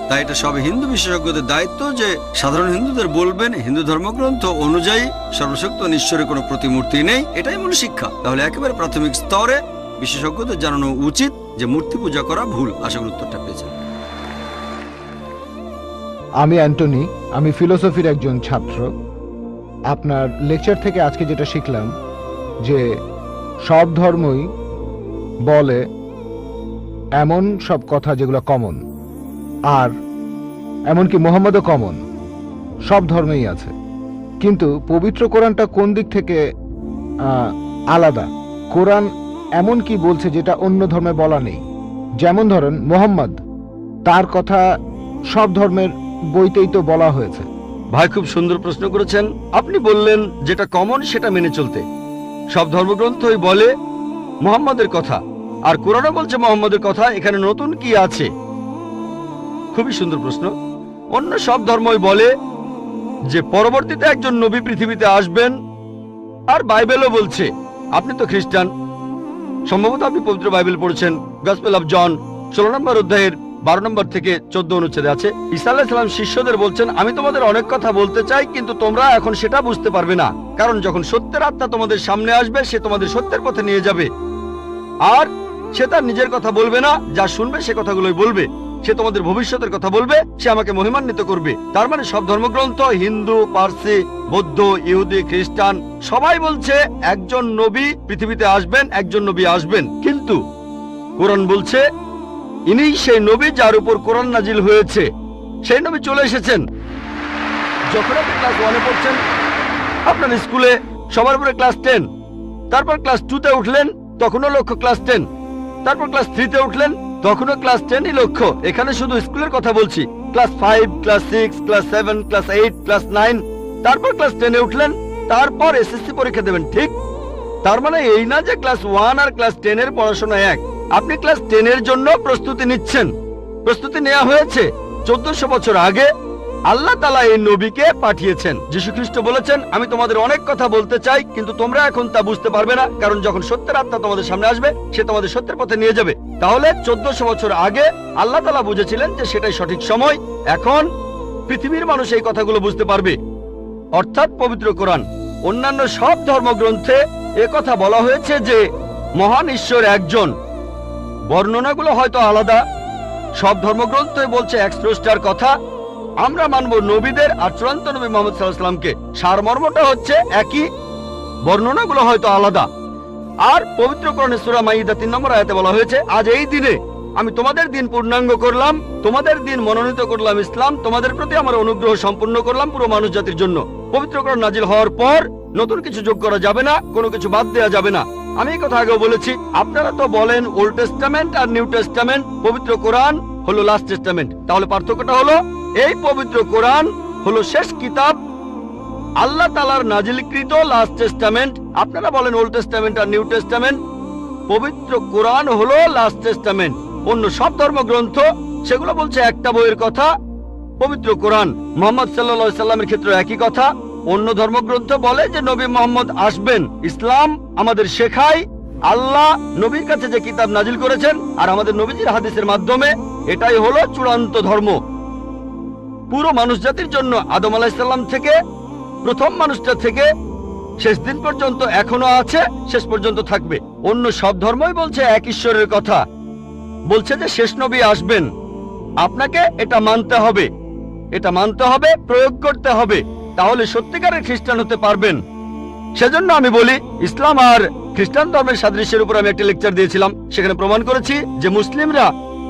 তাই এটা সব হিন্দু বিশেষজ্ঞদের দায়িত্ব যে সাধারণ হিন্দুদের বলবেন হিন্দু ধর্মগ্রন্থ অনুযায়ী সর্বশক্ত ঈশ্বরের কোনো প্রতিমূর্তি নেই। এটাই মূল শিক্ষা। তাহলে একেবারে প্রাথমিক স্তরে বিশেষজ্ঞদের জানানো উচিত যে মূর্তি পূজা করা ভুল। আশা করি উত্তরটা পেয়েছেন। আমি অ্যান্টনি, আমি ফিলোসফির একজন ছাত্র। আপনার লেকচার থেকে আজকে যেটা শিখলাম যে সব ধর্মই বলে এমন সব কথা যেগুলো কমন, আর এমনকি মোহাম্মদও কমন, সব ধর্মেই আছে। কিন্তু পবিত্র কোরআনটা কোন দিক থেকে আলাদা? কোরআন এমন কি বলছে যেটা অন্য ধর্মে বলা নেই? যেমন ধরেন মোহাম্মদ, তার কথা সব ধর্মের বইতেই তো বলা হয়েছে। ভাই, খুব সুন্দর প্রশ্ন করেছেন। আপনি বললেন যেটা কমন সেটা মেনে চলতে। সব ধর্মগ্রন্থই বলে মুহাম্মদের কথা, আর কোরআনও বলছে মুহাম্মদের কথা। এখানে নতুন কি আছে? খুবই সুন্দর প্রশ্ন। অন্য সব ধর্মই বলে যে পরবর্তীতে একজন নবী পৃথিবীতে আসবেন, আর বাইবেলও বলছে। আপনি তো খ্রিস্টান, সম্ভবত আপনি পবিত্র বাইবেল পড়েছেন। গসপেল অফ জন 16 নম্বর অধ্যায়ের 12 নম্বর থেকে 14 অনুচ্ছেদে আছে, ঈসা আলাইহিস সালাম শিষ্যদের বলছেন, আমি তোমাদের অনেক কথা বলতে চাই, কিন্তু তোমরা এখন সেটা বুঝতে পারবে না, কারণ যখন সত্যের আত্মা তোমাদের সামনে আসবে সে তোমাদের সত্যের পথে নিয়ে যাবে। আর সে তার নিজের কথা বলবে না, যা শুনবে সে কথাগুলোই বলবে। সে তোমাদের ভবিষ্যতের কথা বলবে, সে আমাকে মহিমান্বিত করবে। তার মানে সব ধর্মগ্রন্থ, হিন্দু, পার্সি, বৌদ্ধ, ইহুদি, খ্রিস্টান সবাই বলছে একজন নবী পৃথিবীতে আসবেন, একজন নবী আসবেন। কিন্তু কোরআন বলছে ইনিই সেই নবী যার উপর কোরআন নাজিল হয়েছে। সেই নবী চলে এসেছেন। যখন আপনি ক্লাস 1-এ পড়ছেন, আপনার স্কুলে সবার উপরে ক্লাস 10, তারপর ক্লাস 2-তে উঠলেন, তখনও লক্ষ্য ক্লাস 10, তারপর ক্লাস 3-তে উঠলেন, তখনও ক্লাস 10ই লক্ষ্য। এখানে শুধু স্কুলের কথা বলছি। Class 5, class 6, class 7, class 8, class 9, তারপর ক্লাস 10-এ উঠলেন, তারপর এসএসসি পরীক্ষা দেবেন, ঠিক? তার মানে এই না যে ক্লাস 1 আর ক্লাস 10 এর পড়াশোনা এক। আপনি ক্লাস 10 এর জন্য প্রস্তুতি নিচ্ছেন। প্রস্তুতি নেওয়া হয়েছে 1400 বছর আগে। আল্লাহ তাআলা এই নবীকে পাঠিয়েছেন। যীশু খ্রিস্ট বলেছেন, আমি তোমাদের অনেক কথা বলতে চাই, কিন্তু তোমরা এখন তা বুঝতে পারবে না, কারণ যখন সত্যের আত্মা তোমাদের সামনে আসবে সে তোমাদের সত্যের পথে নিয়ে যাবে। তাহলে 1400 বছর আগে আল্লাহ তাআলা বুঝেছিলেন যে সেটাই সঠিক সময়। এখন পৃথিবীর মানুষ এই কথাগুলো বুঝতে পারবে, অর্থাৎ পবিত্র কোরআন। অন্যান্য সব ধর্মগ্রন্থে একথা বলা হয়েছে যে মহান ঈশ্বর একজন। বর্ণনাগুলো হয়তো আলাদা। সব ধর্মগ্রন্থই বলছে এক স্রষ্টার কথা। আমরা মানব নবীদের আর চূড়ান্ত নবী মুহাম্মদ সাল্লাল্লাহু আলাইহি ওয়াসাল্লামকে। সারমর্মটা হচ্ছে একই, বর্ণনাগুলো হয়তো আলাদা। আর পবিত্র কোরআনে সূরা মাইদা 3 নম্বর আয়াতে বলা হয়েছে, আজ এই দিনে আমি তোমাদের দিন পূর্ণাঙ্গ করলাম, তোমাদের দিন মনোনীত করলাম ইসলাম, তোমাদের প্রতি আমার অনুগ্রহ সম্পূর্ণ করলাম পুরো মানুষ জাতির জন্য। পবিত্র কোরআন নাজিল হওয়ার পর নতুন কিছু যোগ করা যাবে না, কোনো কিছু বাদ দেওয়া যাবে না। আমি এই কথা আগেও বলেছি। আপনারা তো বলেন ওল্ড টেস্টামেন্ট আর নিউ টেস্টামেন্ট, পবিত্র কোরআন হলো লাস্ট টেস্টামেন্ট। তাহলে পার্থক্যটা হলো এই পবিত্র কোরআন হলো শেষ কিতাব, আল্লাহ তাআলার নাজিলকৃত লাস্ট টেস্টামেন্ট। আপনারা বলেন ওল্ড টেস্টামেন্ট আর নিউ টেস্টামেন্ট। পবিত্র কোরআন হলো লাস্ট টেস্টামেন্ট। অন্য সব ধর্মগ্রন্থ সেগুলো বলছে একটা বইয়ের কথা, পবিত্র কোরআন। মুহাম্মদ সাল্লাল্লাহু আলাইহি সাল্লামের ক্ষেত্রে একই কথা। অন্য ধর্মগ্রন্থ বলে যে নবী মুহাম্মদ আসবেন। ইসলাম আমাদের শেখায় আল্লাহ নবীর কাছে যে কিতাব নাজিল করেছেন আর আমাদের নবীজির হাদিসের মাধ্যমে, এটাই হলো চূড়ান্ত ধর্ম পুরো মানুষ জাতির জন্য। আদম আলাইহিস সালাম থেকে প্রথম মানুষটা থেকে শেষ দিন পর্যন্ত এখনো আছে, শেষ পর্যন্ত থাকবে। অন্য সব ধর্মই বলছে এক ঈশ্বরের কথা, বলছে যে শেষ নবী আসবেন। আপনাকে এটা মানতে হবে, এটা মানতে হবে, প্রয়োগ করতে হবে, তাহলে সত্যিকারের খ্রিস্টান হতে পারবেন। সেজন্য আমি বলি, ইসলাম আর খ্রিস্টান ধর্মের সাদৃশ্যের উপর আমি একটা লেকচার দিয়েছিলাম। সেখানে প্রমাণ করেছি যে মুসলিমরা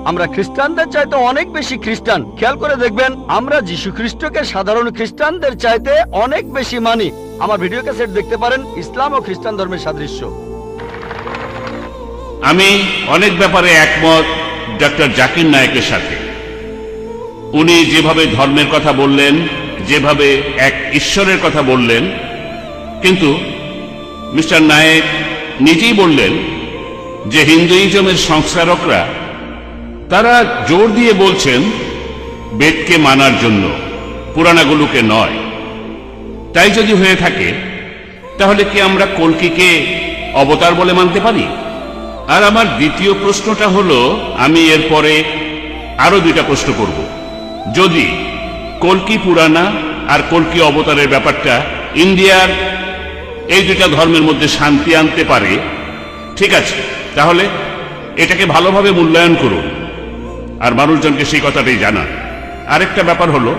আমরা খ্রিস্টানদের চাইতে অনেক বেশি খ্রিস্টান। খেয়াল করে দেখবেন, আমরা যীশু খ্রিস্টকে সাধারণ খ্রিস্টানদের চাইতে অনেক বেশি মানি। আমার ভিডিও ক্যাসেট দেখতে পারেন, ইসলাম ও খ্রিস্টান ধর্মের সাদৃশ্য। আমি অনেক ব্যাপারে একমত ডক্টর জাকির নায়েকের সাথে। উনি যেভাবে ধর্মের কথা বললেন, যেভাবে এক ঈশ্বরের কথা বললেন, কিন্তু মিস্টার নায়েক নিজেই বললেন যে হিন্দুইজমের সংস্কারকরা তারা জোর দিয়ে বলছেন বেদকে মানার জন্য, পুরাণাগুলোকে নয়। তাই যদি হয়ে থাকে তাহলে কি আমরা কল্কিকে অবতার বলে মানতে পারি? আর আমার দ্বিতীয় প্রশ্নটা হলো, আমি এরপরে আরো 2টা প্রশ্ন করব। যদি কল্কি পুরাণা আর কল্কি অবতারের ব্যাপারটা ইন্ডিয়ার এই 2টা ধর্মের মধ্যে শান্তি আনতে পারে, ঠিক আছে, তাহলে এটাকে ভালোভাবে মূল্যায়ন করুন আর মানুষজনকে সেই কথাটাই জানান। আরেকটা ব্যাপার হলো,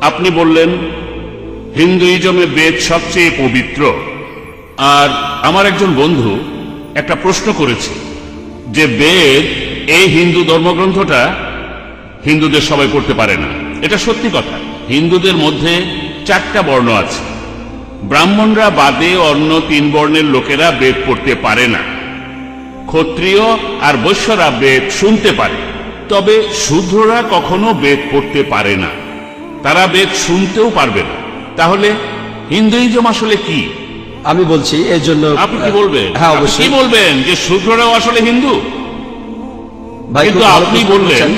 আপনি বললেন হিন্দুইজমে বেদ সবচেয়ে পবিত্র, আর আমার একজন বন্ধু একটা প্রশ্ন করেছে যে বেদ, এই হিন্দু ধর্মগ্রন্থটা হিন্দুদের সবাই পড়তে পারে না। এটা সত্যি কথা। হিন্দুদের মধ্যে 4টা বর্ণ আছে, ব্রাহ্মণরা বাদে অন্য 3 বর্ণের লোকেরা বেদ পড়তে পারে না। ক্ষত্রিয় আর বৈশ্যরা বেদ শুনতে পারে, তবে শূদ্ররা কখনো বেদ পড়তে পারে না, তারা বেদ শুনতেও পারবে না। তাহলে হিন্দুইজম আসলে কি? আমি বলছি এর জন্য। আপনি কি বলবেন? হ্যাঁ, আপনি অবশ্যই। কি বলবেন যে শূদ্ররাও আসলে হিন্দু? ভাই, কিন্তু খুব ভালো আপনি প্রশ্ন বললেন করেছেন।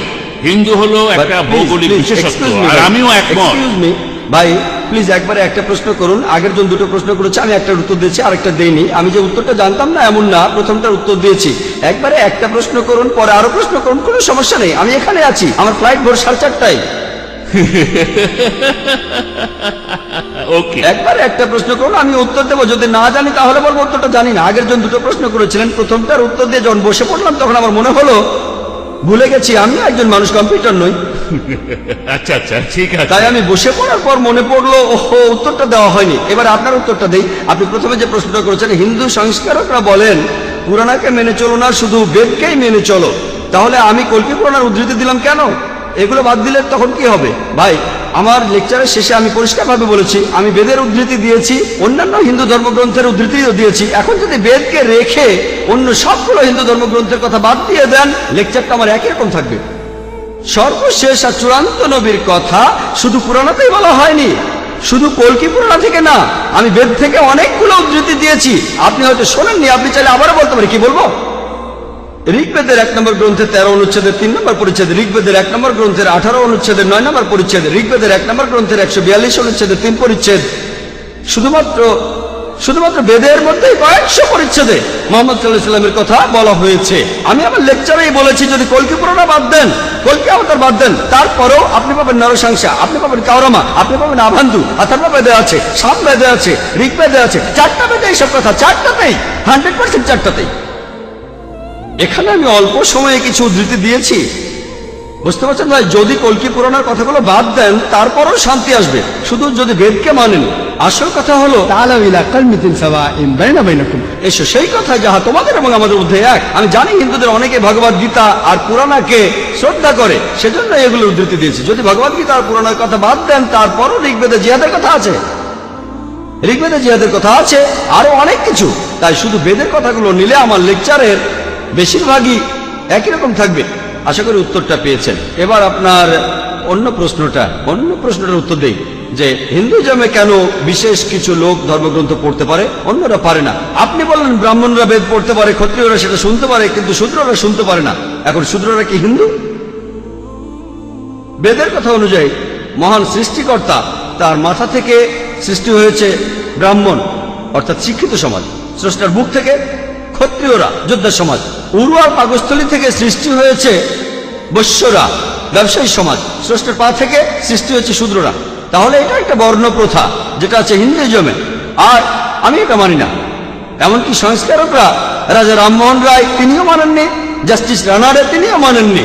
হিন্দু হলো একটা ভৌগোলিক বিশেষত্ব, আর আমিও একমত। ভাই, প্লিজ একবারে একটা প্রশ্ন করুন। আগের জন দুটো প্রশ্ন করেছে, আমি একটা উত্তর দিয়েছি, আরেকটা দেইনি। আমি যে উত্তরটা জানতাম না এমন না, প্রথমটার উত্তর দিয়েছি। একবারে একটা প্রশ্ন করুন, পরে আরো প্রশ্ন করুন, কোনো সমস্যা নেই। আমি এখানে আছি, আমার ফ্লাইট ভোর 4:30টায়। ওকে, একবারে একটা প্রশ্ন করুন, আমি উত্তর দেবো। যদি না জানি তাহলে বলবো উত্তরটা জানি না। আগের জন দুটো প্রশ্ন করেছিলেন, প্রথমটার উত্তর দিয়ে যখন বসে পড়লাম তখন আমার মনে হলো ভুলে গেছি আমি একজন মানুষ, কম্পিউটার নই। আচ্ছা আচ্ছা, ঠিক আছে। তাই আমি বসে পড়ার পর মনে পড়লো, ওহো, উত্তরটা দেওয়া হয়নি। এবার আপনার উত্তরটা দেই। আপনি প্রথমে যে প্রশ্নটা করেছেন, হিন্দু সংস্কারকরা বলেন পুরাণাকে মেনে চলো না, শুধু বেদকেই মেনে চলো। তাহলে আমি কল্কি পুরাণের উদ্ধৃতি দিলাম কেন? এগুলো বাদ দিলে তখন কি হবে? ভাই, আমার লেকচারের শেষে আমি পরিষ্কারভাবে বলেছি আমি বেদের উদ্ধৃতি দিয়েছি, অন্যান্য হিন্দু ধর্মগ্রন্থের উদ্ধৃতিও দিয়েছি। এখন যদি বেদকে রেখে অন্য সবগুলো হিন্দু ধর্মগ্রন্থের কথা বাদ দিয়ে দেন, লেকচারটা আমার একই রকম থাকবে। সর্বশেষ আর চূড়ান্ত নবীর কথা শুধু পুরাণাতেই বলা হয়নি, শুধু কল্কি পুরাণ থেকে না, আমি বেদ থেকে অনেকগুলো উদ্ধৃতি দিয়েছি। আপনি হয়তো শোনেননি, আপনি চাইলে আবারও বলতে পারি। কি বলবো? ঋগ্বেদের 1 নম্বর গ্রন্থের 13 অনুচ্ছেদের 3 নম্বর পরিচ্ছেদ, ঋগ্বেদের 1 নম্বর গ্রন্থের 18 অনুচ্ছেদের 9 নম্বর পরিচ্ছেদ, ঋগ্বেদের 1 নম্বর গ্রন্থের 142 অনুচ্ছেদের 3 পরিচ্ছেদ। শুধুমাত্র বেদের মধ্যে কয়েকশো পরিচ্ছেদে মোহাম্মদ সাল্লাল্লাহু আলাইহি ওয়াসাল্লামের কথা বলা হয়েছে। আমি আমার লেকচারেই বলেছি যদি কল্কি পুরাণ বাদ দেন, কল্কি অবতার বাদ দেন, তারপরও আপনি পাবেন নরসংসা, আপনি পাবেন কাওরামা, আপনি পাবেন আভান্দু, অথর্ব বেদে আছে, সাম বেদে আছে, ঋগ্বেদে আছে, 4টা বেদে এইসব কথা, 4টাতেই 100% 4টাতেই। এখানে আমি অল্প সময়ে কিছু উদ্ধৃতি দিয়েছি, বুঝতে পারছেন ভাই? যদি কল্কি পুরাণের কথাগুলো বাদ দেন তারপরও শান্তি আসবে, শুধু যদি বেদকে মানেন। আসল কথা হলো এসো সেই কথা যাহা তোমাদের এবং আমাদের মধ্যে এক। আমি জানি হিন্দুদের অনেকে ভগবদ গীতা আর পুরাণাকে শ্রদ্ধা করে, সেজন্য এগুলো উদ্ধৃতি দিয়েছি। যদি ভগবদ গীতা আর পুরাণের কথা বাদ দেন তারপরও ঋগ্বেদে জিহাদের কথা আছে, ঋগ্বেদে জিহাদের কথা আছে, আরো অনেক কিছু। তাই শুধু বেদের কথাগুলো নিলে আমার লেকচারের বেশিরভাগই একই রকম থাকবে। আশা করি উত্তরটা পেয়েছেন। এবার আপনার অন্য প্রশ্নটার উত্তর দেই যে হিন্দুজমে কেন বিশেষ কিছু লোক ধর্মগ্রন্থ পড়তে পারে, অন্যরা পারে না। আপনি বললেন ব্রাহ্মণরা বেদ পড়তে পারে, ক্ষত্রিয়রা সেটা শুনতে পারে, কিন্তু শূদ্ররা শুনতে পারে না। এখন শূদ্ররা কি হিন্দু? বেদের কথা অনুযায়ী মহান সৃষ্টিকর্তা, তার মাথা থেকে সৃষ্টি হয়েছে ব্রাহ্মণ অর্থাৎ শিক্ষিত সমাজ, স্রষ্টার মুখ থেকে ক্ষত্রিয়রা যোদ্ধা সমাজ, উরু আর পাকস্থলী থেকে সৃষ্টি হয়েছে বৈশ্যরা ব্যবসায়ী সমাজ, স্রষ্টার পা থেকে সৃষ্টি হয়েছে শূদ্ররা। তাহলে এটা একটা বর্ণ প্রথা যেটা আছে হিন্দুইজমে, আর আমি এটা মানি না। এমনকি সংস্কারকরা রাজা রামমোহন রায় তিনিও মানেননি, জাস্টিস রানারে তিনিও মানেননি।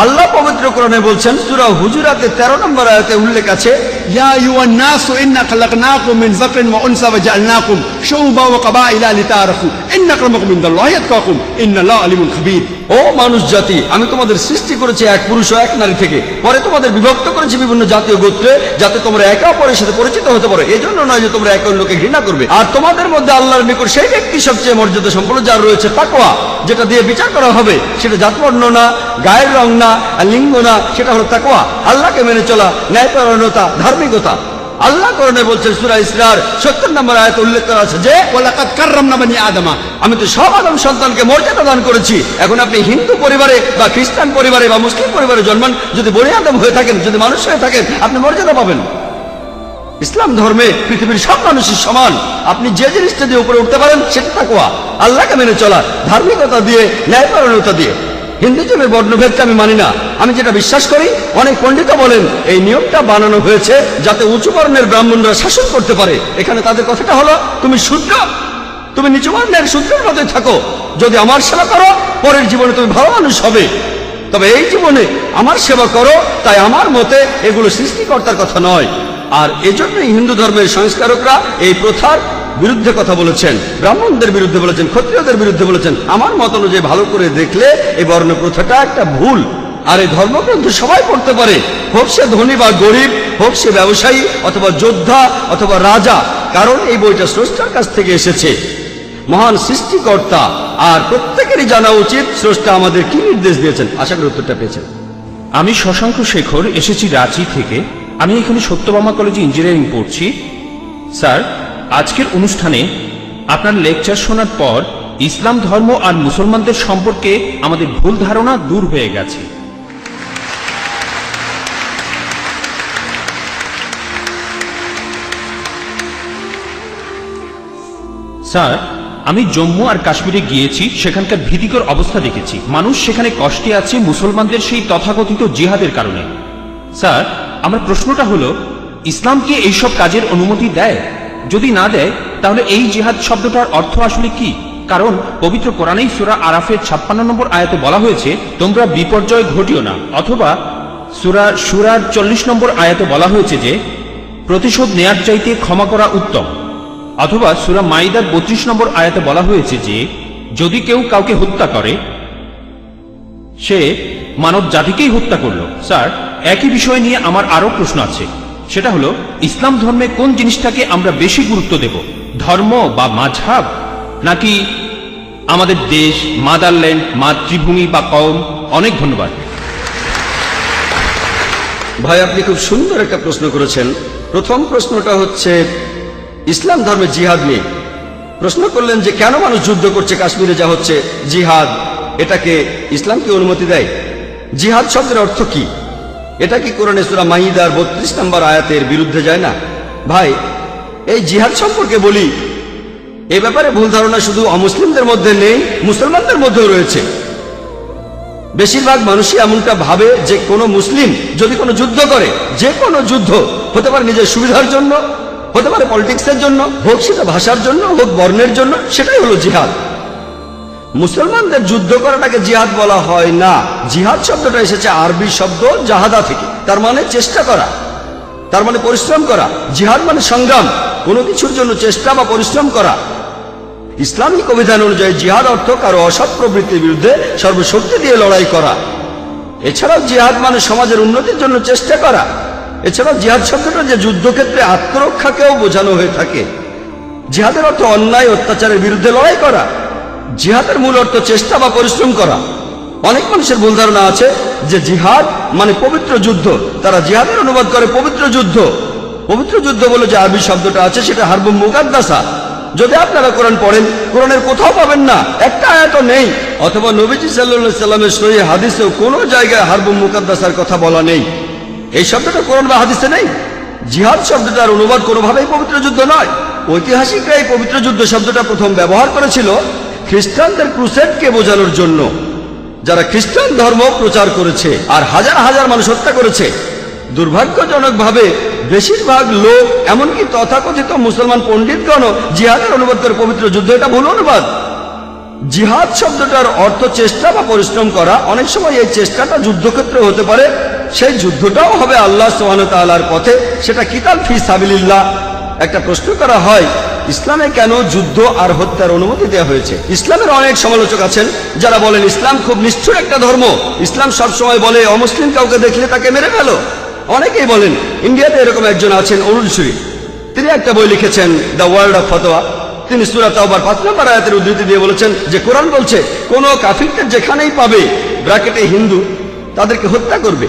আল্লাহ পবিত্র কোরআনে বলছেন, সূরা হুজুরাতে 13 নম্বর আয়াতে উল্লেখ আছে, يا أيها الناس إنا خلقناكم من ذكر وأنثى وجعلناكم شعوبا وقبائل لتعارفوا إن أكرمكم عند الله أتقاكم إن الله عليم خبير। ও মানুষ জাতি, আমি তোমাদের সৃষ্টি করেছি এক পুরুষ ও এক নারী থেকে, পরে তোমাদের বিভক্ত করেছি বিভিন্ন জাতীয় গোত্রে, যাতে তোমরা একে অপরের সাথে পরিচিত হতে পারো। এই জন্য নয় যে তোমরা একে অন্যকে ঘৃণা করবে। আর তোমাদের মধ্যে আল্লাহর নিকট সেই ব্যক্তি সবচেয়ে মর্যাদা সম্পন্ন যার রয়েছে তাকওয়া, যেটা দিয়ে বিচার করা হবে। সেটা জাতবর্ণ না, গায়ের রং না, আর লিঙ্গ না, সেটা হলো তাকওয়া, আল্লাহকে মেনে চলা, ন্যায়পরায়ণতা, ধার্মিকতা। আল্লাহ কোরআনে বলছেন সূরা ইসরার 70 নম্বর আয়াতে উল্লেখ করা আছে যে ওয়ালাকাদ কাররামনা বানি আদম, আমি তো সব আদম সন্তানকে মর্যাদা দান করেছি। এখন আপনি হিন্দু পরিবারে বা খ্রিস্টান পরিবারে বা মুসলিম পরিবারে জন্মান, যদি বনি আদম হয়ে থাকেন, যদি মানুষ হয়ে থাকেন, আপনি মর্যাদা পাবেন। ইসলাম ধর্মে পৃথিবীর সব মানুষই সমান। আপনি যে জিনিসটা দিয়ে উপরে উঠতে পারেন সেটা তাকওয়া, আল্লাহকে মেনে চলা, ধার্মিকতা দিয়ে, ন্যায়পরায়ণতা দিয়ে। হিন্দুজমের বর্ণভেদকে আমি মানি না। আমি যেটা বিশ্বাস করি, অনেক পণ্ডিত বলেন এই নিয়মটা বানানো হয়েছে যাতে উঁচু বর্ণের ব্রাহ্মণরা শাসন করতে পারে। এখানে তাদের কথাটা হলো, তুমি শূদ্র, তুমি নিচু বর্ণের শূদ্রের মতোই থাকো, যদি আমার সেবা করো পরের জীবনে তুমি ভালো মানুষ হবে, তবে এই জীবনে আমার সেবা করো। তাই আমার মতে এগুলো সৃষ্টিকর্তার কথা নয়। আর এজন্যই হিন্দু ধর্মের সংস্কারকরা এই প্রথার বিরুদ্ধে কথা বলেছেন, ব্রাহ্মণদের বিরুদ্ধে বলেছেন, ক্ষত্রিয়দের বিরুদ্ধে বলেছেন। আমার মত অনুযায়ী ভালো করে দেখলে এই বর্ণ প্রথাটা একটা ভুল। আর এই ধর্মগ্রন্থ সবাই পড়তে পারে, হোক সে ধনী বা গরিব, হোক সে ব্যবসায়ী অথবা যোদ্ধা অথবা রাজা, কারণ এই বইটা স্রষ্টার কাছ থেকে এসেছে, মহান সৃষ্টিকর্তা। আর প্রত্যেকেরই জানা উচিত স্রষ্টা আমাদের কি নির্দেশ দিয়েছেন। আশা করি উত্তরটা পেয়েছেন। আমি শশাঙ্ক শেখর, এসেছি রাঁচি থেকে। আমি এখানে সত্যভামা কলেজে ইঞ্জিনিয়ারিং পড়ছি। স্যার, আজকের অনুষ্ঠানে আপনার লেকচার শোনার পর ইসলাম ধর্ম আর মুসলমানদের সম্পর্কে আমাদের ভুল ধারণা দূর হয়ে গেছে। স্যার, আমি জম্মু আর কাশ্মীরে গিয়েছি, সেখানকার ভীতিকর অবস্থা দেখেছি। মানুষ সেখানে কষ্টে আছে মুসলমানদের সেই তথাকথিত জিহাদের কারণে। স্যার, আমার প্রশ্নটা হলো, ইসলাম কি এইসব কাজের অনুমতি দেয়? যদি না দেয়, তাহলে এই জিহাদ শব্দটার অর্থ আসলে কি? কারণ পবিত্র কোরআনেই সূরা আরাফের 56 নম্বর আয়াতে বলা হয়েছে, তোমরা বিপর্যয় ঘটিও না। অথবা সূরা শুরার 40 নম্বর আয়াতে বলা হয়েছে যে প্রতিশোধ নেয়ার চাইতে ক্ষমা করা উত্তম। অথবা সূরা মাইদার 32 নম্বর আয়াতে বলা হয়েছে যে যদি কেউ কাউকে হত্যা করে, সে মানব জাতিকেই হত্যা করলো। স্যার, একই বিষয় নিয়ে আমার আরো প্রশ্ন আছে। সেটা হলো, ইসলাম ধর্মে কোন জিনিসটাকে আমরা বেশি গুরুত্ব দেব, ধর্ম বা মাযহাব, নাকি আমাদের দেশ, মাদারল্যান্ড, মাতৃভূমি বা কওম? অনেক ধন্যবাদ। ভাই, আপনি খুব সুন্দর একটা প্রশ্ন করেছেন। প্রথম প্রশ্নটা হচ্ছে ইসলাম ধর্মে জিহাদ নিয়ে প্রশ্ন করলেন যে কেন মানুষ যুদ্ধ করছে কাশ্মীরে, যা হচ্ছে জিহাদ, এটাকে ইসলাম কি অনুমতি দেয়? জিহাদ শব্দের অর্থ কি? এটা কি কোরআনে সূরা মাইদার 32 নম্বর আয়াতের বিরুদ্ধে যায় না? ভাই, এই জিহাদ সম্পর্কে বলি, এ ব্যাপারে ভুল ধারণা শুধু অমুসলিমদের মধ্যে নেই, মুসলমানদের মধ্যেও রয়েছে। বেশিরভাগ মানুষই এমনটা ভাবে যে কোনো মুসলিম যদি কোনো যুদ্ধ করে, যে কোনো যুদ্ধ হতে পারে নিজের সুবিধার জন্য, হতে পারে পলিটিক্সের জন্য, হোক সেটা ভাষার জন্য, হোক বর্ণের জন্য, সেটাই হলো জিহাদ। মুসলমানদের যুদ্ধ করাটাকে জিহাদ বলা হয় না। জিহাদ শব্দটা এসেছে আরবি শব্দ জাহাদা থেকে, তার মানে চেষ্টা করা, তার মানে পরিশ্রম করা। জিহাদ মানে সংগ্রাম, কোনো কিছুর জন্য চেষ্টা বা পরিশ্রম করা। ইসলামিক অভিধান অনুযায়ী জিহাদ অর্থ কারো অসৎ প্রবৃত্তির বিরুদ্ধে সর্বশক্তি দিয়ে লড়াই করা। এছাড়াও জিহাদ মানে সমাজের উন্নতির জন্য চেষ্টা করা। এছাড়াও জিহাদ শব্দটা যে যুদ্ধক্ষেত্রে আত্মরক্ষাকেও বোঝানো হয়ে থাকে। জিহাদের অর্থ অন্যায় অত্যাচারের বিরুদ্ধে লড়াই করা। জিহাদের মূল অর্থ চেষ্টা বা পরিশ্রম করা। অনেক মানুষের ভুল ধারণা আছে যে জিহাদ মানে পবিত্র যুদ্ধ, তারা জিহাদের অনুবাদ করে পবিত্র যুদ্ধ। পবিত্র যুদ্ধ বলে যে আরবি শব্দটা আছে সেটা হারবুম মুকাদ্দাসা। যদি আপনারা কোরআন পড়েন, কোরআনের কোথাও পাবেন না, একটা আয়াতও নেই, অথবা নবীজি সাল্লাল্লাহু আলাইহি সাল্লামের সহিহ হাদিসেও কোনো জায়গায় হারবুম মুকাদ্দাসার কথা বলা নেই। এই শব্দটা কোরআন বা হাদিসে নেই। জিহাদ শব্দটার অনুবাদ কোনোভাবেই পবিত্র যুদ্ধ নয়। ঐতিহাসিকরা এই পবিত্র যুদ্ধ শব্দটা প্রথম ব্যবহার করেছিল খ্রিস্টানদের ক্রুসেডকে বোঝানোর জন্য, যারা খ্রিস্টান ধর্ম প্রচার করেছে আর হাজার হাজার মানুষ হত্যা করেছে। দুর্ভাগ্যজনকভাবে বেশিরভাগ লোক, এমনকি তথাকথিত মুসলমান পণ্ডিতগণও জিহাদের অনুবাদ করে পবিত্র যুদ্ধ। এটা ভুল অনুবাদ। জিহাদ শব্দটার অর্থ চেষ্টা বা পরিশ্রম করা। অনেক সময় এই চেষ্টাটা যুদ্ধক্ষেত্রে হতে পারে, সেই যুদ্ধটাও হবে আল্লাহ সুবহানাহু ওয়া তাআলার পথে, সেটা কিতাল ফি সাবিলিল্লাহ। একটা প্রশ্ন করা হয়, ইসলামে কেন যুদ্ধ আর হত্যার অনুমতি দেওয়া হয়েছে? ইসলামের অনেক সমালোচক আছেন যারা বলেন ইসলাম খুব নিষ্ঠুর একটা ধর্ম। ইসলাম সবসময় বলে অমুসলিম কাউকে দেখলে তাকে মেরে ফেলো। অনেকেই বলেন, ইন্ডিয়াতে এরকম একজন আছেন অরুণ সুরি, তিনি একটা বই লিখেছেন দ্য ওয়ার্ল্ড অফ ফতোয়া। তিনি সূরা তাওবার 5 নম্বর আয়াতের উদ্ধৃতি দিয়ে বলেছেন যে কোরআন বলছে কোনো কাফিরদের যেখানেই পাবে, ব্র্যাকেটে হিন্দু, তাদেরকে হত্যা করবে।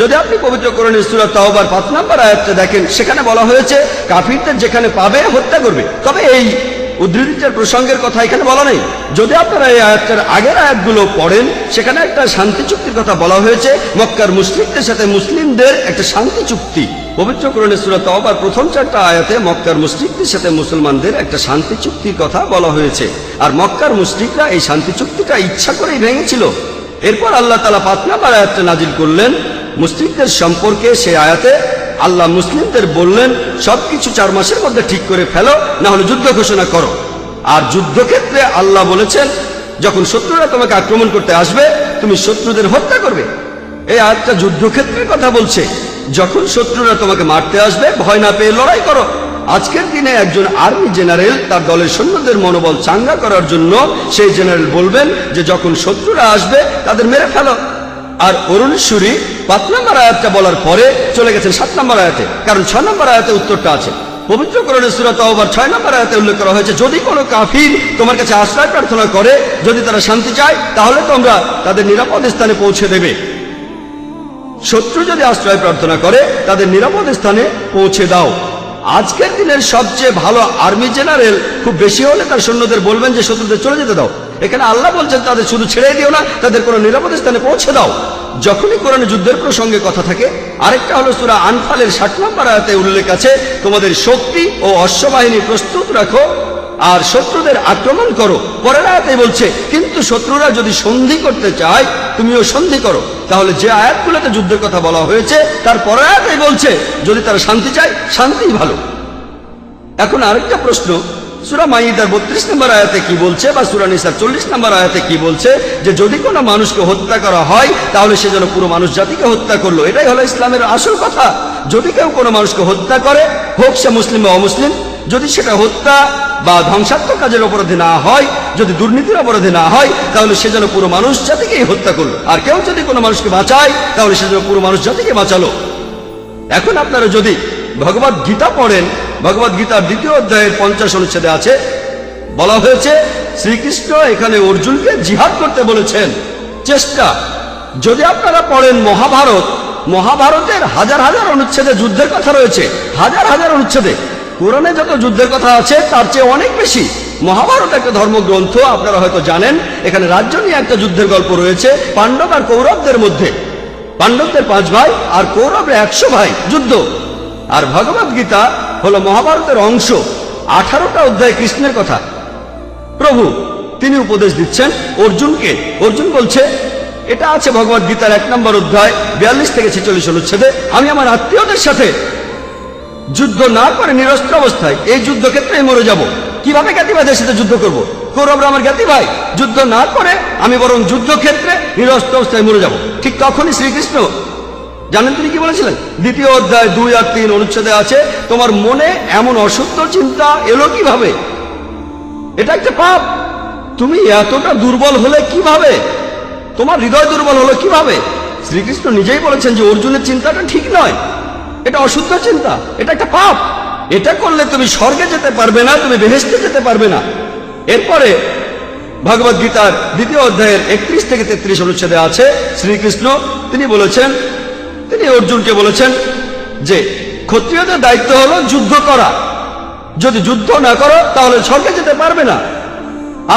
যদি আপনি পবিত্র কোরআনের সূরা তাওবার 5 নম্বর আয়াতটা দেখেন, সেখানে বলা হয়েছে কাফিরদের যেখানে পাবে হত্যা করবে। তবে এই উদ্ধৃতিটার প্রসঙ্গের কথা এখানে বলা নেই। যদি আপনারা এই আয়াতটার আগের আয়াতগুলো পড়েন, সেখানে একটা শান্তি চুক্তির কথা বলা হয়েছে, মক্কার মুশরিকদের সাথে মুসলিমদের একটা শান্তি চুক্তি। পবিত্র কোরআনের সূরা তাওবার প্রথম 4টা আয়াতে মক্কার মুশরিকদের সাথে মুসলমানদের একটা শান্তি চুক্তির কথা বলা হয়েছে, আর মক্কার মুশরিকরা এই শান্তি চুক্তিটা ইচ্ছা করেই ভেঙেছিল। এরপর আল্লাহ তাআলা 5 নম্বর আয়াতটা নাজিল করলেন মুশরিকদের সম্পর্কে। সেই আয়াতে আল্লাহ মুসলিমদের বললেন, সবকিছু 4 মাসের মধ্যে ঠিক করে ফেলো, না হলে যুদ্ধ ঘোষণা করো। আর যুদ্ধক্ষেত্রে আল্লাহ বলেছেন, যখন শত্রুরা তোমাকে আক্রমণ করতে আসবে, তুমি শত্রুদের হত্যা করবে। এই আয়াতটা যুদ্ধক্ষেত্রের কথা বলছে। যখন শত্রুরা তোমাকে মারতে আসবে, ভয় না পেয়ে লড়াই করো। আজকের দিনে একজন আর্মি জেনারেল তার দলের সৈন্যদের মনোবল চাঙ্গা করার জন্য সেই জেনারেল বলবেন যে যখন শত্রুরা আসবে তাদের মেরে ফেলো। আর অরুণ সুরি 5 নম্বর আয়াতটা বলার পরে চলে গেছেন 7 নম্বর আয়াতে, কারণ 6 নম্বর আয়াতে উত্তরটা আছে। পবিত্র কোরআনের সূরা তাওবার 6 নম্বর আয়াতে উল্লেখ করা হয়েছে, যদি কোনো কাফির তোমার কাছে আশ্রয় প্রার্থনা করে, যদি তারা শান্তি চায়, তাহলে তোমরা তাদের নিরাপদ স্থানে পৌঁছে দেবে। শত্রু যদি আশ্রয় প্রার্থনা করে, তাদের নিরাপদ স্থানে পৌঁছে দাও। আজকের দিনের সবচেয়ে ভালো আর্মি জেনারেল খুব বেশি হলে তার সৈন্যদের বলবেন যে শত্রুদের চলে যেতে দাও। এখানে আল্লাহ বলছেন তাদের শুধু ছেড়ে দিও না, তাদের কোনো নিরাপদ স্থানে পৌঁছে দাও। যখনই কোরআনে যুদ্ধের প্রসঙ্গে কথা থাকে, আরেকটা হলো সূরা আনফালের 60 নম্বর আয়াতে উল্লেখ আছে, তোমাদের শক্তি ও অশ্ববাহিনী প্রস্তুত রাখো, আর শত্রুদের আক্রমণ করো। পরের আয়াতে বলছে কিন্তু শত্রুরা যদি সন্ধি করতে চায় তুমিও সন্ধি করো। তাহলে যে আয়াতগুলোতে যুদ্ধের কথা বলা হয়েছে তার পরের আয়াতে বলছে যদি তারা শান্তি চায় শান্তিই ভালো। এখন আরেকটা প্রশ্ন, সূরা মাইদার 32 নম্বর আয়াতে কি বলছে বা সূরা নিসার 40 নম্বর আয়াতে কি বলছে যে যদি কোনো মানুষকে হত্যা করা হয় তাহলে সে যেন পুরো মানুষ জাতিকে হত্যা করলো। এটাই হলো ইসলামের আসল কথা। যদি কেউ কোনো মানুষকে হত্যা করে, হোক সে মুসলিম বা অমুসলিম, যদি সেটা হত্যা বা ধ্বংসাত্মক কাজের অপরাধে না হয়, যদি দুর্নীতির অপরাধে না হয়, তাহলে সে যেন পুরো মানুষ জাতিকেই হত্যা করলো। আর কেউ যদি কোনো মানুষকে বাঁচায় তাহলে সে যেন পুরো মানুষ জাতিকে বাঁচালো। এখন আপনারা যদি ভগবদ গীতা পড়েন, ভগবদ গীতার 2য় অধ্যায়ের 50 অনুচ্ছেদে আছে, বলা হয়েছে শ্রীকৃষ্ণ এখানে অর্জুনকে জিহাদ করতে বলেছেন। চেষ্টা, যদি আপনারা পড়েন মহাভারত, মহাভারতের হাজার হাজার অনুচ্ছেদে যুদ্ধের কথা রয়েছে, হাজার হাজার অনুচ্ছেদে। কোরআনে যত যুদ্ধের কথা আছে তার চেয়ে অনেক বেশি। মহাভারত একটা ধর্মগ্রন্থ, আপনারা হয়তো জানেন। এখানে রাজ্য নিয়ে একটা যুদ্ধের গল্প রয়েছে পাণ্ডব আর কৌরবদের মধ্যে। পাণ্ডবদের 5 ভাই আর কৌরবের 100 ভাই, যুদ্ধ। আর ভগবদ গীতা হলো মহাভারতের অংশ। 18টা অধ্যায় কৃষ্ণের কথা। প্রভু তিনি উপদেশ দিচ্ছেন অর্জুনকে। অর্জুন বলছে, এটা আছে ভগবদ গীতার 1 নম্বর অধ্যায় 42 থেকে 46 অনুচ্ছেদে, আমি আমার আত্মীয়দের সাথে যুদ্ধ না করে নিরস্ত্র অবস্থায় এই যুদ্ধক্ষেত্রে মরে যাব। কিভাবে জ্ঞাতি ভাইদের সাথে যুদ্ধ করব? কৌরবরা আমার জ্ঞাতি ভাই, যুদ্ধ না করে আমি বরং যুদ্ধক্ষেত্রে নিরস্ত্র অবস্থায় মরে যাব। ঠিক তখনই শ্রীকৃষ্ণ জানেন তিনি কি বলেছিলেন? 2য় অধ্যায় 2 আর 3 অনুচ্ছেদে আছে, তোমার মনে এমন অশুদ্ধ চিন্তা এলো কিভাবে? এটা একটা পাপ। তুমি এতটা দুর্বল হলে কিভাবে? তোমার হৃদয় দুর্বল হলো কিভাবে? শ্রীকৃষ্ণ নিজেই বলেছেন যে অর্জুনের চিন্তাটা ঠিক নয়, এটা অশুদ্ধ চিন্তা, এটা একটা পাপ। এটা করলে তুমি স্বর্গে যেতে পারবে না, তুমি বেহেশতে যেতে পারবে না। এরপরে ভগবদ গীতার 2য় অধ্যায়ের 31 থেকে 33 অনুচ্ছেদে আছে শ্রীকৃষ্ণ তিনি বলেছেন, তিনি অর্জুনকে বলেছেন যে ক্ষত্রিয়দের দায়িত্ব হলো যুদ্ধ করা। যদি যুদ্ধ না করো তাহলে স্বর্গে যেতে পারবে না,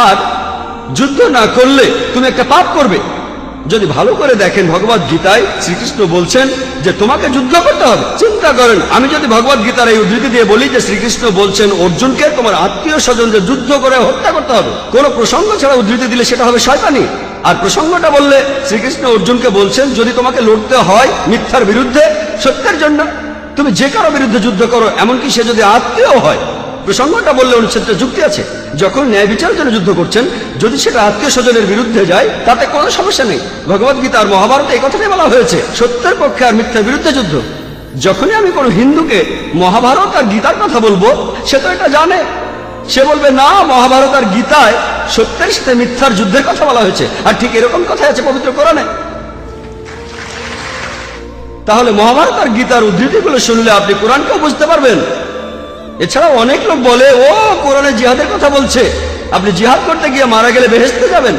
আর যুদ্ধ না করলে তুমি একটা পাপ করবে। যদি ভালো করে দেখেন ভগবদ গীতায় শ্রীকৃষ্ণ বলছেন যে তোমাকে যুদ্ধ করতে হবে। চিন্তা করেন, আমি যদি ভগবদ গীতার এই উদ্ধৃতি দিয়ে বলি যে শ্রীকৃষ্ণ বলছেন অর্জুনকে তোমার আত্মীয় স্বজনদের যুদ্ধ করে হত্যা করতে হবে, কোন প্রসঙ্গ ছাড়া উদ্ধৃতি দিলে সেটা হবে শয়তানি। আর প্রসঙ্গটা বললে শ্রীকৃষ্ণ অর্জুনকে বলছেন যদি তোমাকে লড়তে হয় মিথ্যার বিরুদ্ধে, সত্যের জন্য, তুমি যে কারো বিরুদ্ধে যুদ্ধ করো, এমনকি সে যদি আত্মীয় হয়। প্রসঙ্গটা বললে অনুচ্ছেদটা যুক্তি আছে। যখন ন্যায় বিচারের জন্য যুদ্ধ করছেন, যদি সেটা আত্মীয় স্বজনের বিরুদ্ধে যায় তাতে কোনো সমস্যা নেই। ভগবদ গীতা আর মহাভারতে এই কথাটাই বলা হয়েছে, সত্যের পক্ষে আর মিথ্যার বিরুদ্ধে যুদ্ধ। যখনই আমি কোনো হিন্দুকে মহাভারত আর গীতার কথা বলবো, সে তো এটা জানে। সে বলবে না, মহাভারত আর গীতায় সত্যের সাথে মিথ্যার যুদ্ধের কথা বলা হয়েছে, আর ঠিক এরকম কথাই আছে পবিত্র কোরআনে। তাহলে মহাভারত আর গীতার উদ্ধৃতিগুলো শুনলে আপনি কোরআনকেও বুঝতে পারবেন। এছাড়াও অনেক লোক বলে ও কোরআনে জিহাদের কথা বলছে, আপনি জিহাদ করতে গিয়ে মারা গেলে বেহেশতে যাবেন।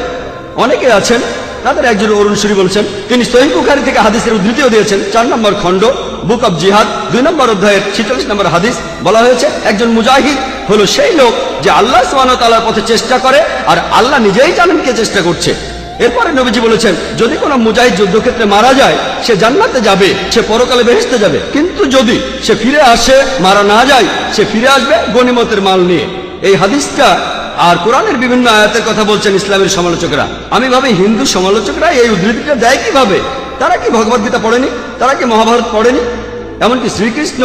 অনেকে আছেন, তাদের একজন অরুণ সুরি বলছেন, তিনি সহিহ বুখারী থেকে হাদিসের উদ্ধৃতিও দিয়েছেন। 4 নম্বর খণ্ড বুক অব জিহাদ 2 নম্বর অধ্যায়ের 46 নম্বর হাদিস বলা হয়েছে একজন মুজাহিদ হলো সেই লোক যে আল্লাহ সুবহানাহু ওয়া তাআলার পথে চেষ্টা করে, আর আল্লাহ নিজেই জানেন কে চেষ্টা করছে। এরপরে নবীজি বলেছেন যদি কোনো মুজাহিদ যুদ্ধক্ষেত্রে মারা যায় সে জান্নাতে যাবে, সে পরকালে বেহেশতে যাবে। কিন্তু যদি সে ফিরে আসে, মারা না যায়, সে ফিরে আসবে গনিমতের মাল নিয়ে। এই হাদিসটা আর কোরআনের বিভিন্ন আয়াতের কথা বলছেন ইসলামের সমালোচকরা। আমি ভাবি হিন্দু সমালোচকরা এই উদ্ধৃতিটা দেয় কিভাবে? তারা কি ভগবদ গীতা পড়েনি? তারা কি মহাভারত পড়েনি? এমনকি শ্রীকৃষ্ণ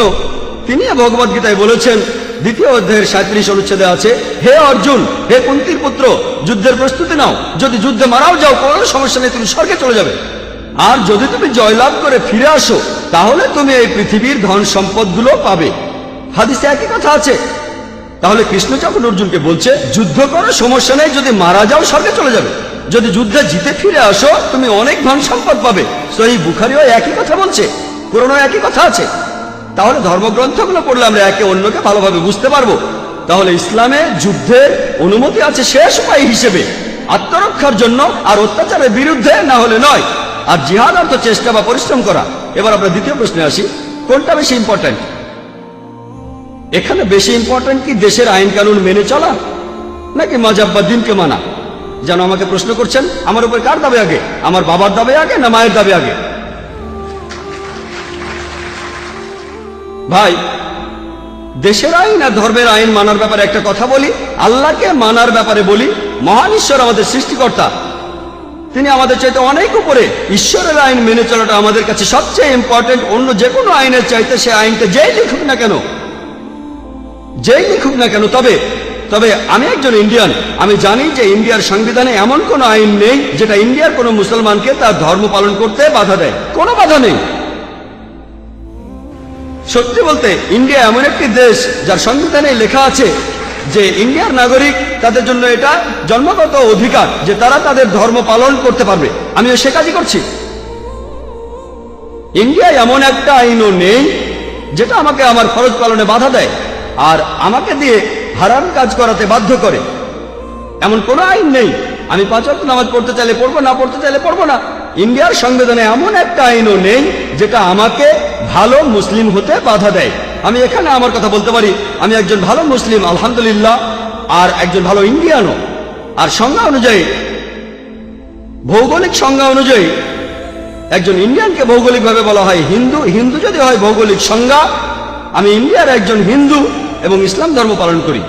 তিনি ভগবদ গীতায় বলেছেন 2য় অধ্যায়ের 37 অনুচ্ছেদে আছে, হে অর্জুন, হে কুন্তির পুত্র, যুদ্ধের প্রস্তুতি নাও। যদি যুদ্ধে মারাও যাও কোনো সমস্যা নেই, তুমি স্বর্গে চলে যাবে। আর যদি তুমি জয়লাভ করে ফিরে আসো তাহলে তুমি এই পৃথিবীর ধন সম্পদগুলো পাবে। হাদিসে একই কথা আছে। তাহলে কৃষ্ণ যখন অর্জুনকে বলছে যুদ্ধ করো, সমস্যা নেই, যদি মারা যাও স্বর্গে চলে যাবে। যদি যুদ্ধে জিতে ফিরে আসো তুমি অনেক ধন সম্পদ পাবে। সহিহ বুখারীও একই কথা বলছে, কোরআনেও একই কথা আছে। তাহলে ধর্মগ্রন্থগুলো পড়লে আমরা একে অন্যকে ভালোভাবে বুঝতে পারবো। তাহলে ইসলামে যুদ্ধের অনুমতি আছে শেষ উপায় হিসেবে, আত্মরক্ষার জন্য, আর অত্যাচারের বিরুদ্ধে, না হলে নয়। আর জিহাদ অর্থ চেষ্টা বা পরিশ্রম করা। এবার আমরা দ্বিতীয় প্রশ্নে আসি, কোনটা বেশি ইম্পর্টেন্ট? এখানে বেশি ইম্পর্টেন্ট কি দেশের আইন কানুন মেনে চলা, নাকি মাযহাব বা দ্বীনকে মানা? যেন আমাকে প্রশ্ন করছেন আমার উপর কার দাবি আগে, আমার বাবার দাবি আগে না মায়ের দাবি আগে? ভাই দেশের আইন আর ধর্মের আইন মানার ব্যাপারে একটা কথা বলি, আল্লাহকে মানার ব্যাপারে বলি। মহান ঈশ্বর আমাদের সৃষ্টিকর্তা, তিনি আমাদের চাইতে অনেক উপরে। ঈশ্বরের আইন মেনে চলাটা আমাদের কাছে সবচেয়ে ইম্পর্টেন্ট। অন্য যে কোনো আইনের চাইতে সে আইনটা যেই লিখুক না কেন, তবে আমি একজন ইন্ডিয়ান, আমি জানি যে ইন্ডিয়ার সংবিধানে এমন কোনো আইন নেই যেটা ইন্ডিয়ার কোনো মুসলমানকে তার ধর্ম পালন করতে বাধা দেয়। কোনো বাধা নেই। সত্যি বলতে ইন্ডিয়া এমন একটি দেশ যার সংবিধানে লেখা আছে যে ইন্ডিয়ার নাগরিক, তাদের জন্য এটা জন্মগত অধিকার যে তারা তাদের ধর্ম পালন করতে পারবে। আমিও সে কাজই করছি। ইন্ডিয়ায় এমন একটা আইনও নেই যেটা আমাকে আমার ফরজ পালনে বাধা দেয় আর আমাকে দিয়ে হারাম কাজ করাতে বাধ্য করে। এমন কোনো আইন নেই। আমি 5 ওয়াক্ত নামাজ পড়তে চাইলে পড়বো, না পড়তে চাইলে পড়বো না। ইন্ডিয়ার সংবিধানে এমন একটা আইনও নেই যেটা আমাকে ভালো মুসলিম হতে বাধা দেয়। আমি এখানে আমার কথা বলতে পারি, আমি একজন ভালো মুসলিম আলহামদুলিল্লাহ, আর একজন ভালো ইন্ডিয়ানও। আর সংজ্ঞা অনুযায়ী, ভৌগোলিক সংজ্ঞা অনুযায়ী একজন ইন্ডিয়ানকে ভৌগোলিকভাবে বলা হয় হিন্দু। হিন্দু যদি হয় ভৌগোলিক সংজ্ঞা, আমি ইন্ডিয়ার একজন হিন্দু এবং ইসলাম ধর্ম পালন করি।